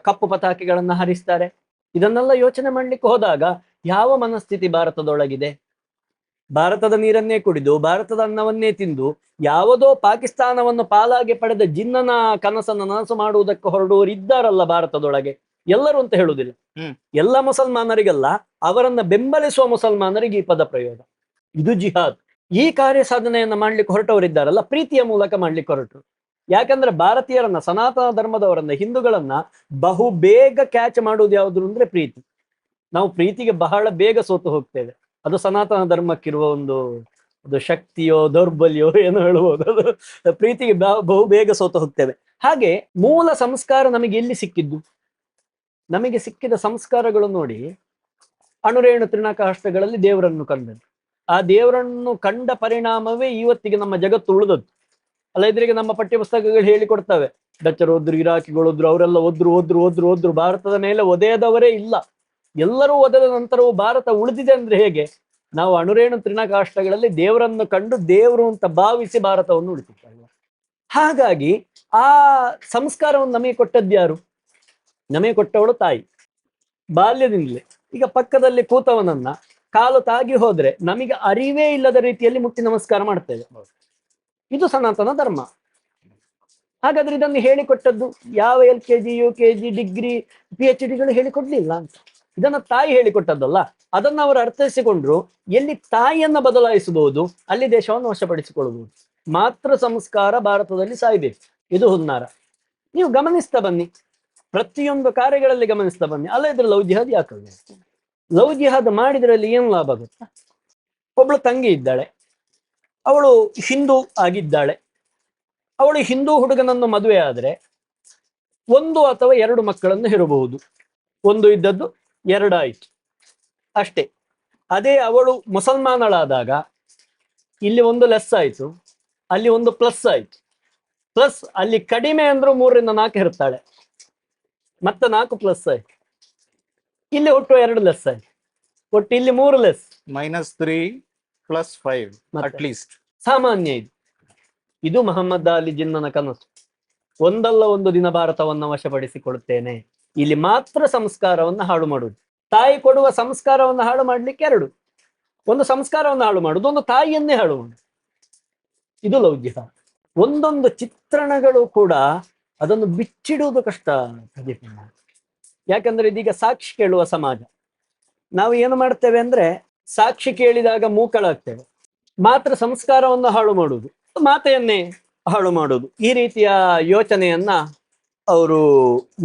Speaker 1: ಕಪ್ಪು ಪತಾಕೆಗಳನ್ನ ಹರಿಸ್ತಾರೆ? ಇದನ್ನೆಲ್ಲ ಯೋಚನೆ ಮಾಡ್ಲಿಕ್ಕೆ ಹೋದಾಗ ಯಾವ ಮನಸ್ಥಿತಿ ಭಾರತದೊಳಗಿದೆ? ಭಾರತದ ನೀರನ್ನೇ ಕುಡಿದು, ಭಾರತದ ಅನ್ನವನ್ನೇ ತಿಂದು, ಯಾವುದೋ ಪಾಕಿಸ್ತಾನವನ್ನು ಪಾಲಾಗಿ ಪಡೆದ ಜಿನ್ನನ ಕನಸನ್ನು ನನಸು ಮಾಡುವುದಕ್ಕೆ ಹೊರಡುವವರು ಇದ್ದಾರಲ್ಲ ಭಾರತದೊಳಗೆ. ಎಲ್ಲರೂ ಅಂತ ಹೇಳುವುದಿಲ್ಲ, ಎಲ್ಲ ಮುಸಲ್ಮಾನರಿಗಲ್ಲ, ಅವರನ್ನ ಬೆಂಬಲಿಸುವ ಮುಸಲ್ಮಾನರಿಗೆ ಈ ಪದ ಪ್ರಯೋಗ. ಇದು ಜಿಹಾದ್. ಈ ಕಾರ್ಯ ಸಾಧನೆಯನ್ನ ಮಾಡ್ಲಿಕ್ಕೆ ಹೊರಟವರಿದ್ದಾರಲ್ಲ, ಪ್ರೀತಿಯ ಮೂಲಕ ಮಾಡ್ಲಿಕ್ಕೆ ಹೊರಟರು. ಯಾಕಂದ್ರೆ ಭಾರತೀಯರನ್ನ, ಸನಾತನ ಧರ್ಮದವರನ್ನ, ಹಿಂದೂಗಳನ್ನ ಬಹು ಬೇಗ ಕ್ಯಾಚ್ ಮಾಡುವುದು ಯಾವುದು ಅಂದ್ರೆ ಪ್ರೀತಿ. ನಾವು ಪ್ರೀತಿಗೆ ಬಹಳ ಬೇಗ ಸೋತು ಹೋಗ್ತೇವೆ. ಅದು ಸನಾತನ ಧರ್ಮಕ್ಕಿರುವ ಒಂದು ಶಕ್ತಿಯೋ ದೌರ್ಬಲ್ಯೋ ಏನೋ ಹೇಳ್ಬೋದು. ಅದು ಪ್ರೀತಿಗೆ ಬಹು ಬೇಗ ಸೋತು ಹೋಗ್ತೇವೆ. ಹಾಗೆ ಮೂಲ ಸಂಸ್ಕಾರ ನಮಗೆ ಎಲ್ಲಿ ಸಿಕ್ಕಿದ್ದು? ನಮಗೆ ಸಿಕ್ಕಿದ ಸಂಸ್ಕಾರಗಳು ನೋಡಿ, ಅಣುರೇಣು ತೃಣಕಾಷ್ಟಗಳಲ್ಲಿ ದೇವರನ್ನು ಕಂಡದ್ದು. ಆ ದೇವರನ್ನು ಕಂಡ ಪರಿಣಾಮವೇ ಇವತ್ತಿಗೆ ನಮ್ಮ ಜಗತ್ತು ಉಳಿದದ್ದು. ಅಲ್ಲ ಇದ್ರಿಗೆ ನಮ್ಮ ಪಠ್ಯ ಪುಸ್ತಕಗಳು ಹೇಳಿಕೊಡ್ತವೆ. ಡಚ್ಚರು ಓದ್ರು, ಇರಾಕಿಗಳು ಓದ್ರು, ಅವರೆಲ್ಲ ಓದ್ರು. ಭಾರತದ ಮೇಲೆ ಒದೆಯದವರೇ ಇಲ್ಲ. ಎಲ್ಲರೂ ಒದೆದ ನಂತರವೂ ಭಾರತ ಉಳಿದಿದೆ ಅಂದ್ರೆ ಹೇಗೆ? ನಾವು ಅಣುರೇಣು ತೃಣಕಾಷ್ಟಗಳಲ್ಲಿ ದೇವರನ್ನು ಕಂಡು ದೇವರು ಅಂತ ಭಾವಿಸಿ ಭಾರತವನ್ನು ಉಳಿಸಿದ್ದೇವೆ. ಹಾಗಾಗಿ ಆ ಸಂಸ್ಕಾರವನ್ನು ನಮಗೆ ಕೊಟ್ಟದ್ದು ಯಾರು? ನಮಗೆ ಕೊಟ್ಟವಳು ತಾಯಿ. ಬಾಲ್ಯದಿಂದಲೇ ಈಗ ಪಕ್ಕದಲ್ಲಿ ಕೂತವನನ್ನ ಕಾಲು ತಾಗಿ ಹೋದ್ರೆ ನಮಗೆ ಅರಿವೇ ಇಲ್ಲದ ರೀತಿಯಲ್ಲಿ ಮುಟ್ಟಿ ನಮಸ್ಕಾರ ಮಾಡ್ತೇವೆ. ಇದು ಸನಾತನ ಧರ್ಮ. ಹಾಗಾದ್ರೆ ಇದನ್ನು ಹೇಳಿಕೊಟ್ಟದ್ದು ಯಾವ LKG, UKG, ಡಿಗ್ರಿ, PhD ಗಳು ಹೇಳಿಕೊಡ್ಲಿಲ್ಲ ಅಂತ. ಇದನ್ನ ತಾಯಿ ಹೇಳಿಕೊಟ್ಟದ್ದಲ್ಲ. ಅದನ್ನ ಅವರು ಅರ್ಥೈಸಿಕೊಂಡ್ರು. ಎಲ್ಲಿ ತಾಯಿಯನ್ನ ಬದಲಾಯಿಸಬಹುದು ಅಲ್ಲಿ ದೇಶವನ್ನು ವಶಪಡಿಸಿಕೊಳ್ಳಬಹುದು. ಮಾತೃ ಸಂಸ್ಕಾರ ಭಾರತದಲ್ಲಿ ಸಾಯ್ಬೇಕು. ಇದು ಹುನ್ನಾರ. ನೀವು ಗಮನಿಸ್ತಾ ಬನ್ನಿ, ಪ್ರತಿಯೊಂದು ಕಾರ್ಯಗಳಲ್ಲಿ ಗಮನಿಸ್ತಾ ಬನ್ನಿ. ಅಲ್ಲ ಇದ್ರೆ ಲವ್ ಜಿಹಾದ್ ಯಾಕಲ್ಲ? ಲವ್ ಜಿಹಾದ್ ಮಾಡಿದ್ರಲ್ಲಿ ಏನು ಲಾಭ ಗೊತ್ತಾ? ಒಬ್ಳು ತಂಗಿ ಇದ್ದಾಳೆ, ಅವಳು ಹಿಂದೂ ಆಗಿದ್ದಾಳೆ. ಅವಳು ಹಿಂದೂ ಹುಡುಗನನ್ನು ಮದುವೆ ಆದ್ರೆ 1 ಅಥವಾ 2 ಮಕ್ಕಳನ್ನು ಹೆರಬಹುದು. 1 ಇದ್ದದ್ದು 2 ಆಯ್ತು ಅಷ್ಟೇ. ಅದೇ ಅವಳು ಮುಸಲ್ಮಾನಳಾದಾಗ ಇಲ್ಲಿ ಒಂದು ಲೆಸ್ ಆಯ್ತು, ಅಲ್ಲಿ ಒಂದು ಪ್ಲಸ್ ಆಯ್ತು. ಪ್ಲಸ್ ಅಲ್ಲಿ ಕಡಿಮೆ ಅಂದ್ರೂ 3 ರಿಂದ 4 ಇರ್ತಾಳೆ, ಮತ್ತೆ 4 ಪ್ಲಸ್ ಆಯ್ತು. ಇಲ್ಲಿ ಒಟ್ಟು 2 ಲೆಸ್ ಆಯ್ತು, ಒಟ್ಟು ಇಲ್ಲಿ 3 ಲೆಸ್,
Speaker 2: -3 + 5
Speaker 1: ಮತ್ತೆ?
Speaker 2: At least.
Speaker 1: ಸಾಮಾನ್ಯ ಇದು ಮಹಮ್ಮದ್ ಅಲಿ ಜಿನ್ನನ ಕನಸು. ಒಂದಲ್ಲ ಒಂದು ದಿನ ಭಾರತವನ್ನು ವಶಪಡಿಸಿಕೊಡುತ್ತೇನೆ. ಇಲ್ಲಿ ಮಾತ್ರ ಸಂಸ್ಕಾರವನ್ನು ಹಾಳು ಮಾಡುದು. ತಾಯಿ ಕೊಡುವ ಸಂಸ್ಕಾರವನ್ನು ಹಾಳು ಮಾಡ್ಲಿಕ್ಕೆ 2. ಒಂದು ಸಂಸ್ಕಾರವನ್ನು ಹಾಳು ಮಾಡುದು, ಒಂದು ತಾಯಿಯನ್ನೇ ಹಾಳು ಮಾಡುದು. ಇದು ಲವ್ ಜಿಹಾದ್. ಒಂದೊಂದು ಚಿತ್ರಣಗಳು ಕೂಡ ಅದನ್ನು ಬಿಚ್ಚಿಡುವುದು ಕಷ್ಟ ಪ್ರದೀಪ್. ಯಾಕಂದ್ರೆ ಇದೀಗ ಸಾಕ್ಷಿ ಕೇಳುವ ಸಮಾಜ. ನಾವು ಏನು ಮಾಡ್ತೇವೆ ಅಂದ್ರೆ ಸಾಕ್ಷಿ ಕೇಳಿದಾಗ ಮೂಕಳಾಗ್ತೇವೆ. ಮಾತ್ರ ಸಂಸ್ಕಾರವನ್ನು ಹಾಳು ಮಾಡುವುದು, ಮಾತೆಯನ್ನೇ ಹಾಳು ಮಾಡುವುದು, ಈ ರೀತಿಯ ಯೋಚನೆಯನ್ನ ಅವರು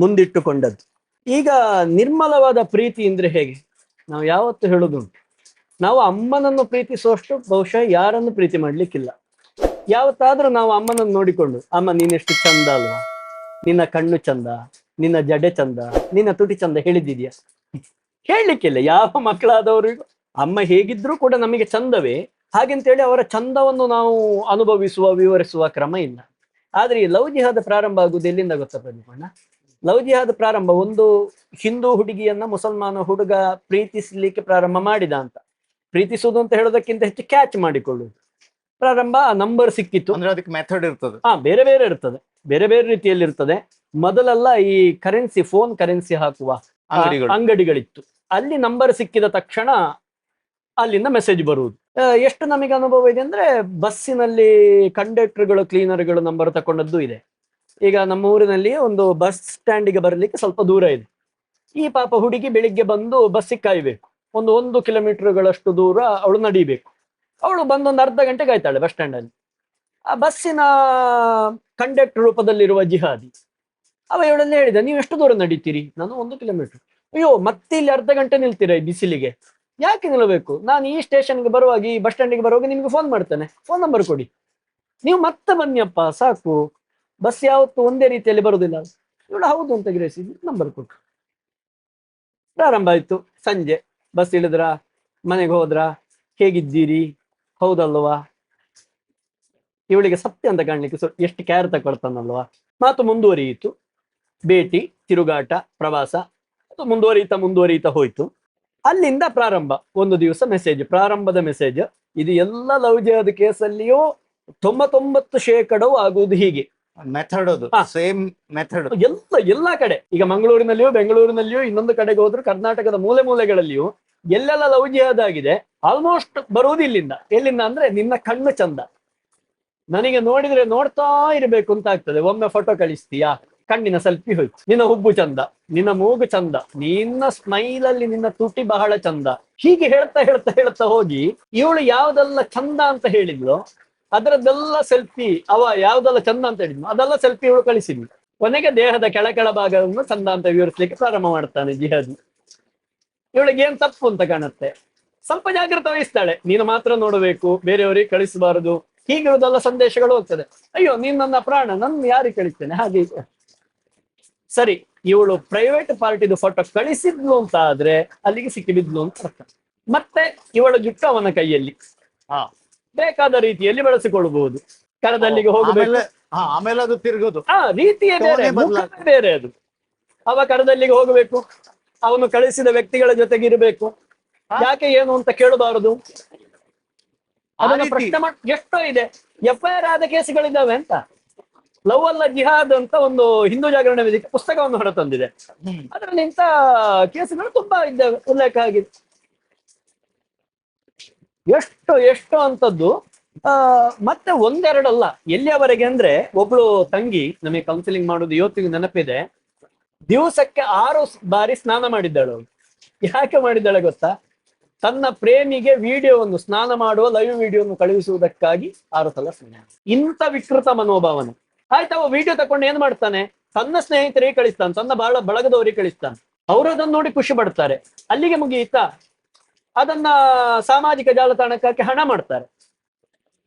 Speaker 1: ಮುಂದಿಟ್ಟುಕೊಂಡದ್ದು. ಈಗ ನಿರ್ಮಲವಾದ ಪ್ರೀತಿ ಅಂದ್ರೆ ಹೇಗೆ? ನಾವು ಯಾವತ್ತು ಹೇಳುದುಂಟು, ನಾವು ಅಮ್ಮನನ್ನು ಪ್ರೀತಿಸುವಷ್ಟು ಬಹುಶಃ ಯಾರನ್ನು ಪ್ರೀತಿ ಮಾಡ್ಲಿಕ್ಕಿಲ್ಲ. ಯಾವತ್ತಾದ್ರೂ ನಾವು ಅಮ್ಮನನ್ನು ನೋಡಿಕೊಂಡು, ಅಮ್ಮ ನೀನೆಷ್ಟು ಚಂದ ಅಲ್ವಾ, ನಿನ್ನ ಕಣ್ಣು ಚಂದ, ನಿನ್ನ ಜಡೆ ಚಂದ, ನಿನ್ನ ತುಟಿ ಚಂದ ಹೇಳಿದ್ದಿದ್ಯಾ? ಹೇಳಲಿಕ್ಕಿಲ್ಲ. ಯಾವ ಮಕ್ಕಳಾದವರಿಗೂ ಅಮ್ಮ ಹೇಗಿದ್ರೂ ಕೂಡ ನಮಗೆ ಚಂದವೇ, ಹಾಗೆಂತೇಳಿ ಅವರ ಚಂದವನ್ನು ನಾವು ಅನುಭವಿಸುವ ವಿವರಿಸುವ ಕ್ರಮ ಇಲ್ಲ. ಆದ್ರೆ ಈ ಲವ್ ಜಿಹಾದ್ ಪ್ರಾರಂಭ ಆಗುವುದು ಎಲ್ಲಿಂದ ಗೊತ್ತಾ ಪ್ರದೀಪಣ್ಣ? ಲವ್ ಜಿಹಾದ್ ಪ್ರಾರಂಭ ಒಂದು ಹಿಂದೂ ಹುಡುಗಿಯನ್ನ ಮುಸಲ್ಮಾನ ಹುಡುಗ ಪ್ರೀತಿಸಲಿಕ್ಕೆ ಪ್ರಾರಂಭ ಮಾಡಿದ ಅಂತ. ಪ್ರೀತಿಸುವುದು ಅಂತ ಹೇಳೋದಕ್ಕಿಂತ ಹೆಚ್ಚು ಕ್ಯಾಚ್ ಮಾಡಿಕೊಳ್ಳುವುದು ಪ್ರಾರಂಭ. ಆ ನಂಬರ್ ಸಿಕ್ಕಿತ್ತು
Speaker 2: ಅಂದ್ರೆ ಅದಕ್ಕೆ ಮೆಥಡ್ ಇರ್ತದೆ.
Speaker 1: ಬೇರೆ ಬೇರೆ ಇರ್ತದೆ, ಬೇರೆ ಬೇರೆ ರೀತಿಯಲ್ಲಿ ಇರ್ತದೆ. ಮೊದಲೆಲ್ಲ ಈ ಕರೆನ್ಸಿ, ಫೋನ್ ಕರೆನ್ಸಿ ಹಾಕುವ ಅಂಗಡಿಗಳಿತ್ತು. ಅಲ್ಲಿ ನಂಬರ್ ಸಿಕ್ಕಿದ ತಕ್ಷಣ ಅಲ್ಲಿಂದ ಮೆಸೇಜ್ ಬರುವುದು. ಎಷ್ಟು ನಮಗೆ ಅನುಭವ ಇದೆ ಅಂದ್ರೆ ಬಸ್ಸಿನಲ್ಲಿ ಕಂಡಕ್ಟರ್ಗಳು, ಕ್ಲೀನರ್ಗಳು ನಂಬರ್ ತಕೊಂಡದ್ದು ಇದೆ. ಈಗ ನಮ್ಮ ಊರಿನಲ್ಲಿ ಒಂದು ಬಸ್ ಸ್ಟ್ಯಾಂಡಿಗೆ ಬರಲಿಕ್ಕೆ ಸ್ವಲ್ಪ ದೂರ ಇದೆ. ಈ ಪಾಪ ಹುಡುಗಿ ಬೆಳಿಗ್ಗೆ ಬಂದು ಬಸ್ಸಿಗೆ ಕಾಯ್ಬೇಕು. 1 ಕಿಲೋಮೀಟರ್ಗಳಷ್ಟು ದೂರ ಅವಳು ನಡಿಬೇಕು. ಅವಳು ಬಂದೊಂದು ಅರ್ಧ ಗಂಟೆ ಕಾಯ್ತಾಳೆ ಬಸ್ ಸ್ಟ್ಯಾಂಡ್ ಅಲ್ಲಿ. ಆ ಬಸ್ಸಿನ ಕಂಡಕ್ಟರ್ ರೂಪದಲ್ಲಿರುವ ಜಿಹಾದಿ ಅವ ಇವಳನ್ನ ಹೇಳಿದ, ನೀವು ಎಷ್ಟು ದೂರ ನಡೀತೀರಿ? ನಾನು 1 ಕಿಲೋಮೀಟರ್. ಅಯ್ಯೋ, ಮತ್ತೆ ಇಲ್ಲಿ ಅರ್ಧ ಗಂಟೆ ನಿಲ್ತೀರಾ ಈ ಬಿಸಿಲಿಗೆ? ಯಾಕೆ ನಿಲ್ಲಬೇಕು? ನಾನು ಈ ಸ್ಟೇಷನ್ಗೆ ಬರುವಾಗ, ಈ ಬಸ್ ಸ್ಟ್ಯಾಂಡಿಗೆ ಬರುವಾಗ ನಿಮ್ಗೆ ಫೋನ್ ಮಾಡ್ತೇನೆ, ಫೋನ್ ನಂಬರ್ ಕೊಡಿ, ನೀವು ಮತ್ತೆ ಬನ್ನಿಯಪ್ಪ ಸಾಕು. ಬಸ್ ಯಾವತ್ತು ಒಂದೇ ರೀತಿಯಲ್ಲಿ ಬರುದಿಲ್ಲ. ಇವಳು ಹೌದು ಅಂತ ಗ್ರಹಿಸಿ ನಂಬರ್ ಕೊಟ್ಟು ಪ್ರಾರಂಭ ಆಯ್ತು. ಸಂಜೆ ಬಸ್ ಇಳಿದ್ರ, ಮನೆಗೆ ಹೋದ್ರ, ಹೇಗಿದ್ದೀರಿ, ಹೌದಲ್ವಾ? ಇವಳಿಗೆ ಸತ್ಯ ಅಂತ ಕಾಣ್ಲಿಕ್ಕೆ ಎಷ್ಟು ಕೇರ್ ತಗೊಳ್ತಾನಲ್ವಾ. ಮಾತು ಮುಂದುವರಿಯಿತು. ಭೇಟಿ, ತಿರುಗಾಟ, ಪ್ರವಾಸ ಅದು ಮುಂದುವರಿಯುತ್ತಾ ಹೋಯ್ತು. ಅಲ್ಲಿಂದ ಪ್ರಾರಂಭ. ಒಂದು ದಿವಸ ಮೆಸೇಜ್, ಪ್ರಾರಂಭದ ಮೆಸೇಜ್. ಇದು ಎಲ್ಲ ಲವ್ ಜಿಹಾದ್ ಕೇಸಲ್ಲಿಯೂ 99% ಆಗುವುದು ಹೀಗೆ.
Speaker 2: ಮೆಥಡ್ ಅದು ಸೇಮ್ ಮೆಥಡ್
Speaker 1: ಎಲ್ಲ ಕಡೆ. ಈಗ ಮಂಗಳೂರಿನಲ್ಲಿಯೂ, ಬೆಂಗಳೂರಿನಲ್ಲಿಯೂ, ಇನ್ನೊಂದು ಕಡೆಗೆ ಹೋದ್ರು, ಕರ್ನಾಟಕದ ಮೂಲೆ ಮೂಲೆಗಳಲ್ಲಿಯೂ ಎಲ್ಲೆಲ್ಲ ಲವ್ ಜಿಹಾದ್ ಆಗಿದೆ ಆಲ್ಮೋಸ್ಟ್ ಬರುವುದು ಇಲ್ಲಿಂದ. ಎಲ್ಲಿಂದ ಅಂದ್ರೆ, ನಿನ್ನ ಕಣ್ಣು ಚಂದ, ನನಗೆ ನೋಡಿದ್ರೆ ನೋಡ್ತಾ ಇರ್ಬೇಕು ಅಂತ ಆಗ್ತದೆ, ಒಮ್ಮೆ ಫೋಟೋ ಕಳಿಸ್ತೀಯಾ, ಕಣ್ಣಿನ ಸೆಲ್ಫಿ ಹೋಯ್ತು. ನಿನ್ನ ಹುಬ್ಬು ಚಂದ, ನಿನ್ನ ಮೂಗು ಚಂದ, ನಿನ್ನ ಸ್ಮೈಲ್ ಅಲ್ಲಿ ನಿನ್ನ ತುಟಿ ಬಹಳ ಚಂದ. ಹೀಗೆ ಹೇಳ್ತಾ ಹೇಳ್ತಾ ಹೇಳ್ತಾ ಹೋಗಿ ಇವಳು ಯಾವ್ದೆಲ್ಲ ಚಂದ ಅಂತ ಹೇಳಿದ್ಲು ಅದರದ್ದೆಲ್ಲ ಸೆಲ್ಫಿ, ಅವ ಯಾವ್ದೆಲ್ಲ ಚಂದ ಅಂತ ಹೇಳಿದ್ನು ಅದೆಲ್ಲ ಸೆಲ್ಫಿ ಇವಳು ಕಳಿಸಿದ್ಲು. ಕೊನೆಗೆ ದೇಹದ ಕೆಳ ಭಾಗವನ್ನು ಚಂದ ಅಂತ ವಿವರಿಸಲಿಕ್ಕೆ ಪ್ರಾರಂಭ ಮಾಡ್ತಾನೆ ಜಿಹಾದಿ. ಇವಳಿಗೆ ಏನ್ ತಪ್ಪು ಅಂತ ಕಾಣುತ್ತೆ. ಸ್ವಲ್ಪ ಜಾಗ್ರತೆ ವಹಿಸ್ತಾಳೆ, ನೀನು ಮಾತ್ರ ನೋಡಬೇಕು, ಬೇರೆಯವರಿಗೆ ಕಳಿಸಬಾರದು, ಹೀಗಿರುವುದೆಲ್ಲ ಸಂದೇಶಗಳು ಹೋಗ್ತದೆ. ಅಯ್ಯೋ, ನೀನ್ ನನ್ನ ಪ್ರಾಣ, ನನ್ನ ಯಾರಿಗೆ ಕಳಿಸ್ತೇನೆ, ಹಾಗೆ. ಸರಿ, ಇವಳು ಪ್ರೈವೇಟ್ ಪಾರ್ಟಿದು ಫೋಟೋ ಕಳಿಸಿದ್ಲು ಅಂತ ಆದ್ರೆ ಅಲ್ಲಿಗೆ ಸಿಕ್ಕಿಬಿದ್ಲು ಅಂತ ಅರ್ಥ. ಮತ್ತೆ ಇವಳ ಜುಟ್ಟು ಅವನ ಕೈಯಲ್ಲಿ, ಬೇಕಾದ ರೀತಿಯಲ್ಲಿ ಬಳಸಿಕೊಳ್ಳಬಹುದು. ಕರದಲ್ಲಿಗೆ ಹೋಗಬೇಕು,
Speaker 2: ಆಮೇಲೆ ಅದು ತಿರುಗೋದು,
Speaker 1: ರೀತಿಯೇ ಬೇರೆ, ಬೇರೆ ಅದು. ಅವ ಕರದಲ್ಲಿಗೆ ಹೋಗಬೇಕು, ಅವನು ಕಳಿಸಿದ ವ್ಯಕ್ತಿಗಳ ಜೊತೆಗೆ ಇರಬೇಕು. ಯಾಕೆ ಏನು ಅಂತ ಕೇಳಬಾರದು. ಅದನ್ನ ಪ್ರಶ್ನೆ ಎಷ್ಟೋ ಇದೆ. FIR ಆದ ಕೇಸುಗಳಿದ್ದಾವೆ ಅಂತ. ಲವ್ ಅಲ್ಲ ಜಿಹಾದ್ ಅಂತ ಒಂದು ಹಿಂದೂ ಜಾಗರಣ ವೇದಿಕೆ ಪುಸ್ತಕವನ್ನು ಹೊರತಂದಿದೆ. ಅದರಲ್ಲಿ ಇಂಥ ಕೇಸುಗಳು ತುಂಬಾ ಇದ್ದಾವೆ, ಉಲ್ಲೇಖ ಆಗಿದೆ. ಎಷ್ಟು ಅಂತದ್ದು. ಮತ್ತೆ ಒಂದೆರಡಲ್ಲ, ಎಲ್ಲಿಯವರೆಗೆ ಅಂದ್ರೆ, ಒಬ್ಳು ತಂಗಿ ನಮಗೆ ಕೌನ್ಸಿಲಿಂಗ್ ಮಾಡೋದು ಇವತ್ತಿಗೆ ನೆನಪಿದೆ. ದಿವಸಕ್ಕೆ 6 ಬಾರಿ ಸ್ನಾನ ಮಾಡಿದ್ದಾಳು. ಯಾಕೆ ಮಾಡಿದ್ದಾಳೆ ಗೊತ್ತಾ? ತನ್ನ ಪ್ರೇಮಿಗೆ ವಿಡಿಯೋವನ್ನು, ಸ್ನಾನ ಮಾಡುವ ಲೈವ್ ವಿಡಿಯೋವನ್ನು ಕಳುಹಿಸುವುದಕ್ಕಾಗಿ 6 ಸಲ ಸ್ನಾನ. ಇಂಥ ವಿಕೃತ ಮನೋಭಾವನೆ. ಆಯ್ತವ ವಿಡಿಯೋ ತಕೊಂಡು ಏನ್ ಮಾಡ್ತಾನೆ, ತನ್ನ ಸ್ನೇಹಿತರಿಗೆ ಕಳಿಸ್ತಾನೆ, ತನ್ನ ಬಳಗದವರಿಗೆ ಕಳಿಸ್ತಾನೆ. ಅವರು ಅದನ್ನು ನೋಡಿ ಖುಷಿ ಪಡ್ತಾರೆ. ಅಲ್ಲಿಗೆ ಮುಗಿಯಿತಾ? ಅದನ್ನ ಸಾಮಾಜಿಕ ಜಾಲತಾಣಕ್ಕೆ ಹಣ ಮಾಡ್ತಾರೆ,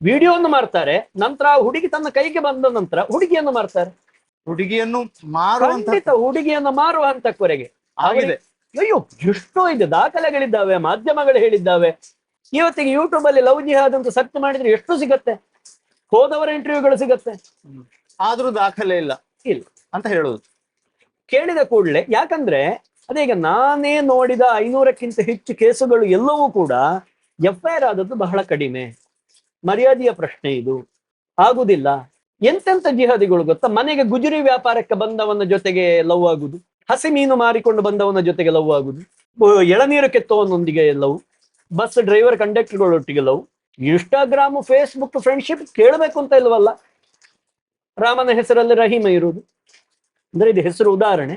Speaker 1: ವಿಡಿಯೋವನ್ನು ಮಾರ್ತಾರೆ. ನಂತರ ಹುಡುಗಿ ತನ್ನ ಕೈಗೆ ಬಂದ ನಂತರ ಹುಡುಗಿಯನ್ನು ಮಾರ್ತಾರೆ.
Speaker 2: ಹುಡುಗಿಯನ್ನು ಮಾರುವಂತ,
Speaker 1: ಹುಡುಗಿಯನ್ನು ಮಾರುವ ಹಂತಕ್ವರೆಗೆ ಆಗಿದೆ. ಅಯ್ಯೋ ಎಷ್ಟೋ ಇದೆ, ದಾಖಲೆಗಳಿದ್ದಾವೆ, ಮಾಧ್ಯಮಗಳು ಹೇಳಿದ್ದಾವೆ. ಇವತ್ತಿಗೆ ಯೂಟ್ಯೂಬ್ ಅಲ್ಲಿ ಲವ್ ಜಿಹಾದ್ ಅಂತ ಸರ್ಚ್ ಮಾಡಿದ್ರೆ ಎಷ್ಟು ಸಿಗತ್ತೆ, ಹೋದವರ ಇಂಟರ್ವ್ಯೂಗಳು ಸಿಗತ್ತೆ.
Speaker 2: ಆದ್ರೂ ದಾಖಲೆ ಇಲ್ಲ
Speaker 1: ಇಲ್ಲ
Speaker 2: ಅಂತ ಹೇಳುದು.
Speaker 1: ಕೇಳಿದ ಕೂಡಲೇ, ಯಾಕಂದ್ರೆ ಅದೀಗ ನಾನೇ ನೋಡಿದ 500ಕ್ಕಿಂತ ಹೆಚ್ಚು ಕೇಸುಗಳು ಎಲ್ಲವೂ ಕೂಡ FIR ಆದದ್ದು ಬಹಳ ಕಡಿಮೆ. ಮರ್ಯಾದೆಯ ಪ್ರಶ್ನೆ ಇದು, ಆಗುದಿಲ್ಲ. ಎಂತೆಂತ ಜಿಹಾದಿಗಳು ಗೊತ್ತಾ, ಮನೆಗೆ ಗುಜರಿ ವ್ಯಾಪಾರಕ್ಕೆ ಬಂದವನ ಜೊತೆಗೆ ಲವ್ ಆಗುದು, ಹಸಿ ಮೀನು ಮಾರಿಕೊಂಡು ಬಂದವನ ಜೊತೆಗೆ ಲವ್ ಆಗುದು, ಎಳನೀರು ಕೆತ್ತವನೊಂದಿಗೆ ಲವ್, ಬಸ್ ಡ್ರೈವರ್ ಕಂಡಕ್ಟರ್ಗಳೊಟ್ಟಿಗೆ ಲವ್, ಇನ್ಸ್ಟಾಗ್ರಾಮ್ ಫೇಸ್ಬುಕ್ ಫ್ರೆಂಡ್ಶಿಪ್ ಕೇಳಬೇಕು ಅಂತ ಇಲ್ವಲ್ಲ. ರಾಮನ ಹೆಸರಲ್ಲಿ ರಹೀಮ ಇರುವುದು, ಅಂದ್ರೆ ಇದು ಹೆಸರು ಉದಾಹರಣೆ.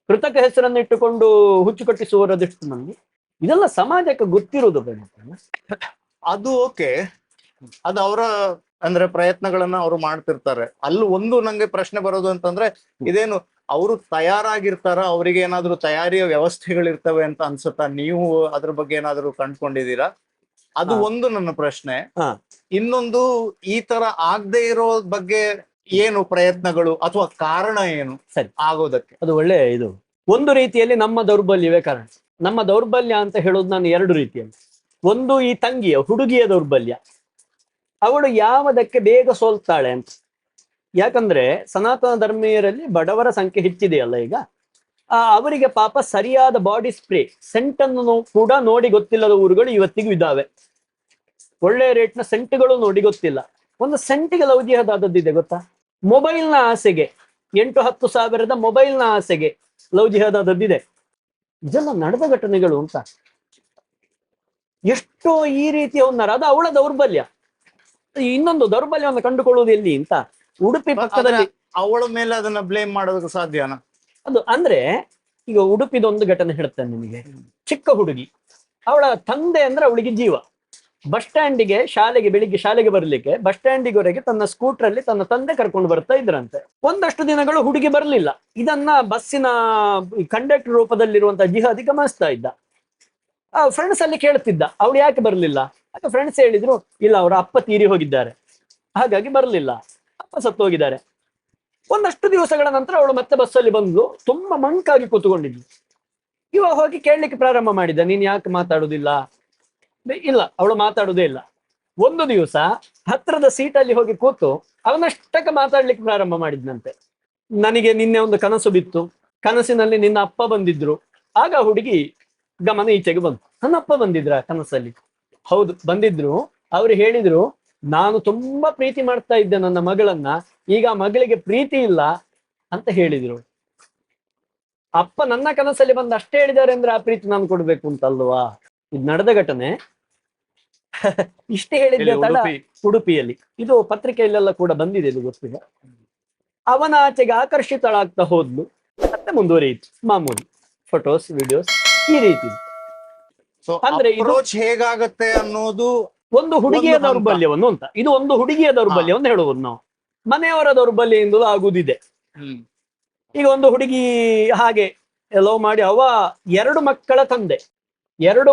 Speaker 1: ಕೃತಕ ಹೆಸರನ್ನು ಇಟ್ಟುಕೊಂಡು ಹುಚ್ಚು ಕಟ್ಟಿಸುವರದೆಷ್ಟು ಮಂದಿ. ಇದೆಲ್ಲ ಸಮಾಜಕ್ಕೆ ಗೊತ್ತಿರುವುದು ಬೇಡ.
Speaker 2: ಅದು ಓಕೆ, ಅದು ಅವರ ಅಂದ್ರೆ ಪ್ರಯತ್ನಗಳನ್ನ ಅವರು ಮಾಡ್ತಿರ್ತಾರೆ. ಅಲ್ಲಿ ಒಂದು ನಂಗೆ ಪ್ರಶ್ನೆ ಬರೋದು ಅಂತಂದ್ರೆ, ಇದೇನು ಅವರು ತಯಾರಾಗಿರ್ತಾರ, ಅವ್ರಿಗೆ ಏನಾದ್ರು ತಯಾರಿಯ ವ್ಯವಸ್ಥೆಗಳಿರ್ತವೆ ಅಂತ ಅನ್ಸುತ್ತಾ? ನೀವು ಅದ್ರ ಬಗ್ಗೆ ಏನಾದ್ರು ಕಂಡ್ಕೊಂಡಿದ್ದೀರಾ? ಅದು ಒಂದು ನನ್ನ ಪ್ರಶ್ನೆ. ಇನ್ನೊಂದು, ಈ ತರ ಆಗದೆ ಇರೋ ಬಗ್ಗೆ ಏನು ಪ್ರಯತ್ನಗಳು ಅಥವಾ ಕಾರಣ ಏನು
Speaker 1: ಸರಿ
Speaker 2: ಆಗೋದಕ್ಕೆ?
Speaker 1: ಅದು ಒಳ್ಳೆ ಇದು. ಒಂದು ರೀತಿಯಲ್ಲಿ ನಮ್ಮ ದೌರ್ಬಲ್ಯವೇ ಕಾರಣ. ನಮ್ಮ ದೌರ್ಬಲ್ಯ ಅಂತ ಹೇಳೋದು ನಾನು ಎರಡು ರೀತಿಯಲ್ಲಿ. ಒಂದು ಈ ತಂಗಿಯ ಹುಡುಗಿಯ ದೌರ್ಬಲ್ಯ, ಅವಳು ಯಾವುದಕ್ಕೆ ಬೇಗ ಸೋಲ್ತಾಳೆ ಅಂತ. ಯಾಕಂದ್ರೆ ಸನಾತನ ಧರ್ಮೀಯರಲ್ಲಿ ಬಡವರ ಸಂಖ್ಯೆ ಹೆಚ್ಚಿದೆಯಲ್ಲ ಈಗ, ಅವರಿಗೆ ಪಾಪ ಸರಿಯಾದ ಬಾಡಿ ಸ್ಪ್ರೇ ಸೆಂಟ್ ಅನ್ನು ಕೂಡ ನೋಡಿ ಗೊತ್ತಿಲ್ಲದ ಊರುಗಳು ಇವತ್ತಿಗೂ ಇದ್ದಾವೆ. ಒಳ್ಳೆ ರೇಟ್ನ ಸೆಂಟ್ಗಳು ನೋಡಿ ಗೊತ್ತಿಲ್ಲ. ಒಂದು ಸೆಂಟಿಗೆ ಲವ್ ಜಿಹಾದ್ ಆದದ್ದಿದೆ ಗೊತ್ತಾ? ಮೊಬೈಲ್ನ ಆಸೆಗೆ 8-10 ಸಾವಿರದ ಮೊಬೈಲ್ನ ಆಸೆಗೆ ಲವ್ ಜಿಹಾದ್ ಆದದ್ದಿದೆ. ಇದೆಲ್ಲ ನಡೆದ ಘಟನೆಗಳು ಅಂತ. ಎಷ್ಟೋ ಈ ರೀತಿಯ ಅದು ಅವಳ ದೌರ್ಬಲ್ಯ. ಇನ್ನೊಂದು ದೌರ್ಬಲ್ಯವನ್ನು ಕಂಡುಕೊಳ್ಳುವುದು ಎಲ್ಲಿ ಅಂತ, ಉಡುಪಿ ಪಕ್ಕದಲ್ಲಿ.
Speaker 2: ಅವಳ ಮೇಲೆ ಅದನ್ನ ಬ್ಲೇಮ್ ಮಾಡೋದಕ್ಕೆ ಸಾಧ್ಯನಾ?
Speaker 1: ಅದು ಅಂದ್ರೆ ಈಗ ಉಡುಪಿದೊಂದು ಘಟನೆ ಹೇಳ್ತೇನೆ ನಿಮಗೆ. ಚಿಕ್ಕ ಹುಡುಗಿ, ಅವಳ ತಂದೆ ಅಂದ್ರೆ ಅವಳಿಗೆ ಜೀವ. ಬಸ್ ಸ್ಟ್ಯಾಂಡಿಗೆ ಬೆಳಿಗ್ಗೆ ಶಾಲೆಗೆ ಬರ್ಲಿಕ್ಕೆ ಬಸ್ ಸ್ಟ್ಯಾಂಡಿವರೆಗೆ ತನ್ನ ಸ್ಕೂಟ್ರಲ್ಲಿ ತನ್ನ ತಂದೆ ಕರ್ಕೊಂಡು ಬರ್ತಾ ಇದ್ರಂತೆ. ಒಂದಷ್ಟು ದಿನಗಳು ಹುಡುಗಿ ಬರ್ಲಿಲ್ಲ. ಇದನ್ನ ಬಸ್ಸಿನ ಕಂಡಕ್ಟರ್ ರೂಪದಲ್ಲಿರುವಂತಹ ಜಿಹಾದಿ ಗಮನಿಸ್ತಾ ಇದ್ದ. ಫ್ರೆಂಡ್ಸ್ ಅಲ್ಲಿ ಕೇಳ್ತಿದ್ದ, ಅವಳು ಯಾಕೆ ಬರ್ಲಿಲ್ಲ? ಆಗ ಫ್ರೆಂಡ್ಸ್ ಹೇಳಿದ್ರು, ಇಲ್ಲ ಅವರ ಅಪ್ಪ ತೀರಿ ಹೋಗಿದ್ದಾರೆ, ಹಾಗಾಗಿ ಬರ್ಲಿಲ್ಲ, ಅಪ್ಪ ಸತ್ತು ಹೋಗಿದ್ದಾರೆ. ಒಂದಷ್ಟು ದಿವಸಗಳ ನಂತರ ಅವಳು ಮತ್ತೆ ಬಸ್ಸಲ್ಲಿ ಬಂದು ತುಂಬಾ ಮಂಕಾಗಿ ಕೂತ್ಕೊಂಡಿದ್ಲು. ಇವ ಹೋಗಿ ಕೇಳಲಿಕ್ಕೆ ಪ್ರಾರಂಭ ಮಾಡಿದ, ನೀನ್ ಯಾಕೆ ಮಾತಾಡುದಿಲ್ಲ? ಇಲ್ಲ, ಅವಳು ಮಾತಾಡುದೇ ಇಲ್ಲ. ಒಂದು ದಿವಸ ಹತ್ರದ ಸೀಟಲ್ಲಿ ಹೋಗಿ ಕೂತು ಅವನಷ್ಟಕ್ಕೆ ಮಾತಾಡ್ಲಿಕ್ಕೆ ಪ್ರಾರಂಭ ಮಾಡಿದ್ನಂತೆ. ನನಗೆ ನಿನ್ನೆ ಒಂದು ಕನಸು ಬಿತ್ತು, ಕನಸಿನಲ್ಲಿ ನಿನ್ನ ಅಪ್ಪ ಬಂದಿದ್ರು. ಆಗ ಹುಡುಗಿ ಗಮನ ಈಚೆಗೆ ಬಂತು. ನನ್ನ ಅಪ್ಪ ಬಂದಿದ್ರ ಕನಸಲ್ಲಿ? ಹೌದು ಬಂದಿದ್ರು. ಅವ್ರು ಹೇಳಿದ್ರು, ನಾನು ತುಂಬಾ ಪ್ರೀತಿ ಮಾಡ್ತಾ ಇದ್ದೆ ನನ್ನ ಮಗಳನ್ನ, ಈಗ ಮಗಳಿಗೆ ಪ್ರೀತಿ ಇಲ್ಲ ಅಂತ ಹೇಳಿದ್ರು. ಅಪ್ಪ ನನ್ನ ಕನಸಲ್ಲಿ ಬಂದು ಅಷ್ಟೇ ಹೇಳಿದ್ದಾರೆ ಅಂದ್ರೆ ಆ ಪ್ರೀತಿ ನಾನು ಕೊಡ್ಬೇಕು ಅಂತಲ್ವಾ? ಇದು ನಡೆದ ಘಟನೆ. ಇಷ್ಟೇ ಹೇಳಿದ್ದೆ ತಡ ಉಡುಪಿಯಲ್ಲಿ. ಇದು ಪತ್ರಿಕೆಯಲ್ಲೆಲ್ಲ ಕೂಡ ಬಂದಿದೆ, ಇದು ಗೊತ್ತಿದೆ. ಅವನ ಆಚೆಗೆ ಆಕರ್ಷಿತಳಾಗ್ತಾ ಹೋದ್ಲು, ಮತ್ತೆ ಮುಂದುವರಿಯಿತು ಮಾಮೂಲಿ, ಫೋಟೋಸ್ ವಿಡಿಯೋಸ್ ಈ ರೀತಿ. ಅಂದ್ರೆ ಇದು
Speaker 2: ಹೇಗಾಗತ್ತೆ ಅನ್ನೋದು
Speaker 1: ಒಂದು ಹುಡುಗಿಯ ದೌರ್ಬಲ್ಯವನ್ನು ಅಂತ. ಇದು ಒಂದು ಹುಡುಗಿಯ ದೌರ್ಬಲ್ಯವನ್ನು ಹೇಳುವುದು ನಾವು. ಮನೆಯವರ ದೌರ್ಬಲ್ಯದಿಂದಲೂ ಆಗುದಿದೆ. ಈಗ ಒಂದು ಹುಡುಗಿ ಹಾಗೆ ಲವ್ ಮಾಡಿ, ಅವ 2